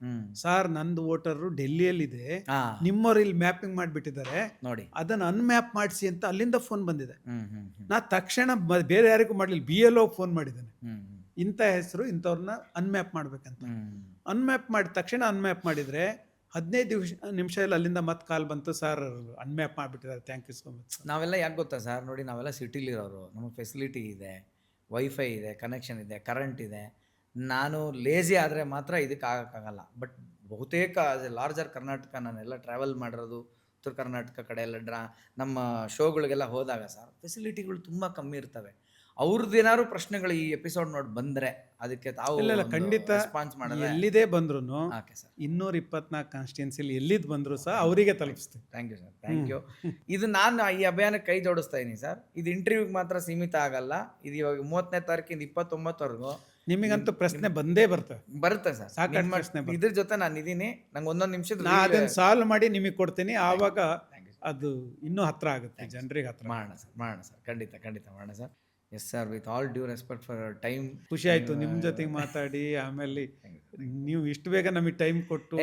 ಸರ್ ನಂದು ವೋಟರು ಡೆಲ್ಲಿಯಲ್ಲಿದೆ, ನಿಮ್ಮವ್ರು ಇಲ್ಲಿ ಮ್ಯಾಪಿಂಗ್ ಮಾಡಿಬಿಟ್ಟಿದ್ದಾರೆ ನೋಡಿ, ಅದನ್ನು ಅನ್ಮ್ಯಾಪ್ ಮಾಡಿಸಿ ಅಂತ ಅಲ್ಲಿಂದ ಫೋನ್ ಬಂದಿದೆ. ನಾ ತಕ್ಷಣ ಬೇರೆ ಯಾರಿಗೂ ಮಾಡಲಿಲ್ಲ, BLO ಫೋನ್ ಮಾಡಿದ್ದೇನೆ, ಇಂಥ ಹೆಸರು ಇಂಥವ್ರನ್ನ ಅನ್ಮ್ಯಾಪ್ ಮಾಡ್ಬೇಕಂತ. ಅನ್ಮ್ಯಾಪ್ ಮಾಡಿದ ತಕ್ಷಣ ಅನ್ಮ್ಯಾಪ್ ಮಾಡಿದರೆ 15 ನಿಮಿಷದಲ್ಲಿ ಅಲ್ಲಿಂದ ಮತ್ತೆ ಕಾಲ್ ಬಂತು, ಸರ್ ಅನ್ಮ್ಯಾಪ್ ಮಾಡಿಬಿಟ್ಟಿದ್ದಾರೆ, ಥ್ಯಾಂಕ್ ಯು ಸೋ ಮಚ್. ನಾವೆಲ್ಲ ಯಾಕೆ ಗೊತ್ತಾ ಸರ್, ನೋಡಿ ನಾವೆಲ್ಲ ಸಿಟಿಲಿರೋರು, ನಮಗೆ ಫೆಸಿಲಿಟಿ ಇದೆ, ವೈಫೈ ಇದೆ, ಕನೆಕ್ಷನ್ ಇದೆ, ಕರೆಂಟ್ ಇದೆ. ನಾನು ಲೇಜಿ ಆದರೆ ಮಾತ್ರ ಇದಕ್ಕೆ ಆಗೋಕ್ಕಾಗಲ್ಲ. ಬಟ್ ಬಹುತೇಕ ಲಾರ್ಜರ್ ಕರ್ನಾಟಕ ನಾನೆಲ್ಲ ಟ್ರಾವೆಲ್ ಮಾಡಿರೋದು, ಉತ್ತರ ಕರ್ನಾಟಕ ಕಡೆ ಎಲ್ಲ ನಮ್ಮ ಶೋಗಳಿಗೆಲ್ಲ ಹೋದಾಗ ಸರ್ ಫೆಸಿಲಿಟಿಗಳು ತುಂಬ ಕಮ್ಮಿ ಇರ್ತವೆ. ಅವ್ರದ್ದೇನಾದ್ರು ಪ್ರಶ್ನೆಗಳು ಈ ಎಪಿಸೋಡ್ ನೋಡಿ ಬಂದರೆ ಅದಕ್ಕೆ ತಾವು ಖಂಡಿತ ರೆಸ್ಪಾನ್ಸ್ ಮಾಡಿದ್ರೆ, ಎಲ್ಲಿದೆ ಬಂದ್ರು ಓಕೆ ಸರ್, 224 ಕಾನ್ಸ್ಟಿಟ್ಯೂನ್ಸಿಲಿ ಎಲ್ಲಿದ್ದು ಬಂದರೂ ಸಹ ಅವರಿಗೆ ತಲುಪಿಸ್ತೀವಿ. Thank you sir, thank you. ಇದು ನಾನು ಈ ಅಭಿಯಾನಕ್ಕೆ ಕೈ ಜೋಡಿಸ್ತಾ ಇದ್ದೀನಿ ಸರ್. ಇದು ಇಂಟರ್ವ್ಯೂಗೆ ಮಾತ್ರ ಸೀಮಿತ ಆಗಲ್ಲ. ಇದು ಇವಾಗ 30ನೇ ತಾರೀಕಿಂದ 29ವರೆಗೂ ನಿಮಗಂತೂ ಪ್ರಶ್ನೆ ಬಂದೇ ಬರುತ್ತೆ ಸರ್. ಇದ್ರ ಜೊತೆ ನಾನು ಇದೀನಿ, ನಂಗೆ 1 ನಿಮಿಷದ ಅದನ್ನು ಸಾಲ್ವ್ ಮಾಡಿ ನಿಮಗೆ ಕೊಡ್ತೀನಿ. ಆವಾಗ ಅದು ಇನ್ನೂ ಹತ್ರ ಆಗುತ್ತೆ, ಜನರಿಗೆ ಹತ್ರ. ಮಾಡೋಣ ಸರ್, ಖಂಡಿತ ಮಾಡೋಣ sir. Yes sir, with all due respect for your time. ಖುಷಿ ಆಯಿತು ನಿಮ್ಮ ಜೊತೆಗೆ ಮಾತಾಡಿ. ಆಮೇಲೆ ನೀವು ಇಷ್ಟು ಬೇಗ ನಮಗೆ ಟೈಮ್ ಕೊಟ್ಟು.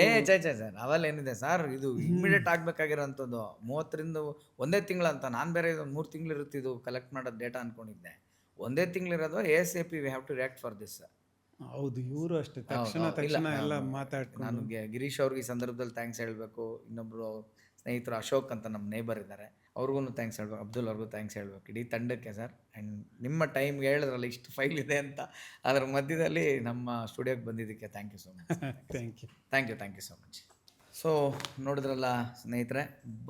ಸರ್ ಅವೆಲ್ಲ ಏನಿದೆ ಸರ್, ಇದು ಇಮಿಡಿಯೇಟ್ ಆಗಬೇಕಾಗಿರೋಂಥದ್ದು. 30ರಿಂದ 1 ತಿಂಗಳು ಅಂತ, ನಾನು ಬೇರೆ 3 ತಿಂಗಳು ಇರುತ್ತಿದ್ದು ಕಲೆಕ್ಟ್ ಮಾಡೋದು ಡೇಟಾ ಅಂದ್ಕೊಂಡಿದ್ದೆ. 1 ತಿಂಗಳಿರೋದು ASAP we have to react for this sir. ಹೌದು, ಇವರು ಅಷ್ಟೇ ತಕ್ಷಣ ಎಲ್ಲ ಮಾತಾಡ್ಕೊಂಡು. ನಾನು ಗಿರೀಶ್ ಅವ್ರಿಗೆ ಈ ಸಂದರ್ಭದಲ್ಲಿ ಥ್ಯಾಂಕ್ಸ್ ಹೇಳಬೇಕು. ಇನ್ನೊಬ್ಬರು ಸ್ನೇಹಿತರು ಅಶೋಕ್ ಅಂತ ನಮ್ಮ ನೇಬರ್ ಇದ್ದಾರೆ, ಅವ್ರಿಗೂ ಥ್ಯಾಂಕ್ಸ್ ಹೇಳ್ಬೇಕು. ಅಬ್ದುಲ್ ಅವ್ರಿಗೂ ಥ್ಯಾಂಕ್ಸ್ ಹೇಳ್ಬೇಕು, ಇಡೀ ತಂಡಕ್ಕೆ ಸರ್. ಆ್ಯಂಡ್ ನಿಮ್ಮ ಟೈಮ್ಗೆ ಹೇಳಿದ್ರಲ್ಲ ಇಷ್ಟು ಫೈಲ್ ಇದೆ ಅಂತ, ಅದರ ಮಧ್ಯದಲ್ಲಿ ನಮ್ಮ ಸ್ಟುಡಿಯೋಗೆ ಬಂದಿದ್ದಕ್ಕೆ thank you so much. Thank you so much. So ನೋಡಿದ್ರಲ್ಲ ಸ್ನೇಹಿತರೆ,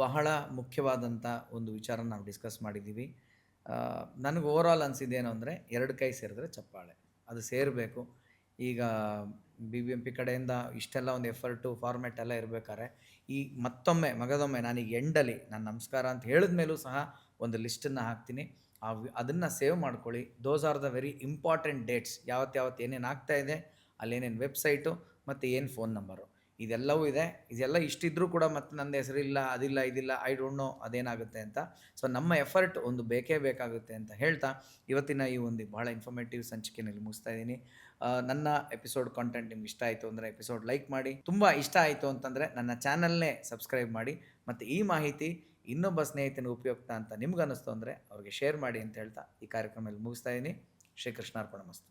ಬಹಳ ಮುಖ್ಯವಾದಂಥ ಒಂದು ವಿಚಾರ ನಾವು ಡಿಸ್ಕಸ್ ಮಾಡಿದ್ದೀವಿ. ನನಗೆ ಓವರಾಲ್ ಅನಿಸಿದ್ದೇನು ಅಂದರೆ, 2 ಕೈ ಸೇರಿದ್ರೆ ಚಪ್ಪಾಳೆ, ಅದು ಸೇರಬೇಕು. ಈಗ BBMP ಕಡೆಯಿಂದ ಇಷ್ಟೆಲ್ಲ ಒಂದು ಎಫರ್ಟು ಫಾರ್ಮ್ಯಾಟ್ ಎಲ್ಲ ಇರಬೇಕಾದ್ರೆ, ಈ ಮಗದೊಮ್ಮೆ ನಾನೀಗ ಎಂಡಲ್ಲಿ ನಾನು ನಮಸ್ಕಾರ ಅಂತ ಹೇಳಿದ ಮೇಲೂ ಸಹ ಒಂದು ಲಿಸ್ಟನ್ನು ಹಾಕ್ತೀನಿ. ಅದನ್ನು ಸೇವ್ ಮಾಡ್ಕೊಳ್ಳಿ. Those are the very important dates. ಯಾವತ್ತು ಏನೇನು ಆಗ್ತಾಯಿದೆ, ಅಲ್ಲೇನೇನು ವೆಬ್ಸೈಟು ಮತ್ತು ಏನು ಫೋನ್ ನಂಬರು, ಇದೆಲ್ಲವೂ ಇದೆ. ಇದೆಲ್ಲ ಇಷ್ಟಿದ್ರೂ ಕೂಡ ಮತ್ತೆ ನನ್ನ ಹೆಸರಿಲ್ಲ, ಇದಿಲ್ಲ, ಐ ಡೋಂಟ್ ನೋ ಅದೇನಾಗುತ್ತೆ ಅಂತ. ಸೊ ನಮ್ಮ ಎಫರ್ಟ್ ಒಂದು ಬೇಕೇ ಬೇಕಾಗುತ್ತೆ ಅಂತ ಹೇಳ್ತಾ, ಇವತ್ತಿನ ಈ ಒಂದು ಬಹಳ ಇನ್ಫಾರ್ಮೇಟಿವ್ ಸಂಚಿಕೆಯಲ್ಲಿ ಮುಗಿಸ್ತಾ ಇದ್ದೀನಿ. ನನ್ನ ಎಪಿಸೋಡ್ ಕಾಂಟೆಂಟ್ ನಿಮ್ಗೆ ಇಷ್ಟ ಆಯಿತು ಅಂದರೆ ಎಪಿಸೋಡ್ ಲೈಕ್ ಮಾಡಿ. ತುಂಬ ಇಷ್ಟ ಆಯಿತು ಅಂತಂದರೆ ನನ್ನ ಚಾನಲ್ನೇ ಸಬ್ಸ್ಕ್ರೈಬ್ ಮಾಡಿ. ಮತ್ತು ಈ ಮಾಹಿತಿ ಇನ್ನೊಬ್ಬ ಸ್ನೇಹಿತನಿಗೆ ಉಪಯುಕ್ತ ಅಂತ ನಿಮ್ಗೆ ಅನ್ನಿಸ್ತು ಅಂದರೆ ಅವ್ರಿಗೆ ಶೇರ್ ಮಾಡಿ ಅಂತ ಹೇಳ್ತಾ ಈ ಕಾರ್ಯಕ್ರಮದಲ್ಲಿ ಮುಗಿಸ್ತಾ ಇದ್ದೀನಿ. ಶ್ರೀಕೃಷ್ಣಾರ್ಪಣಮಸ್ತು.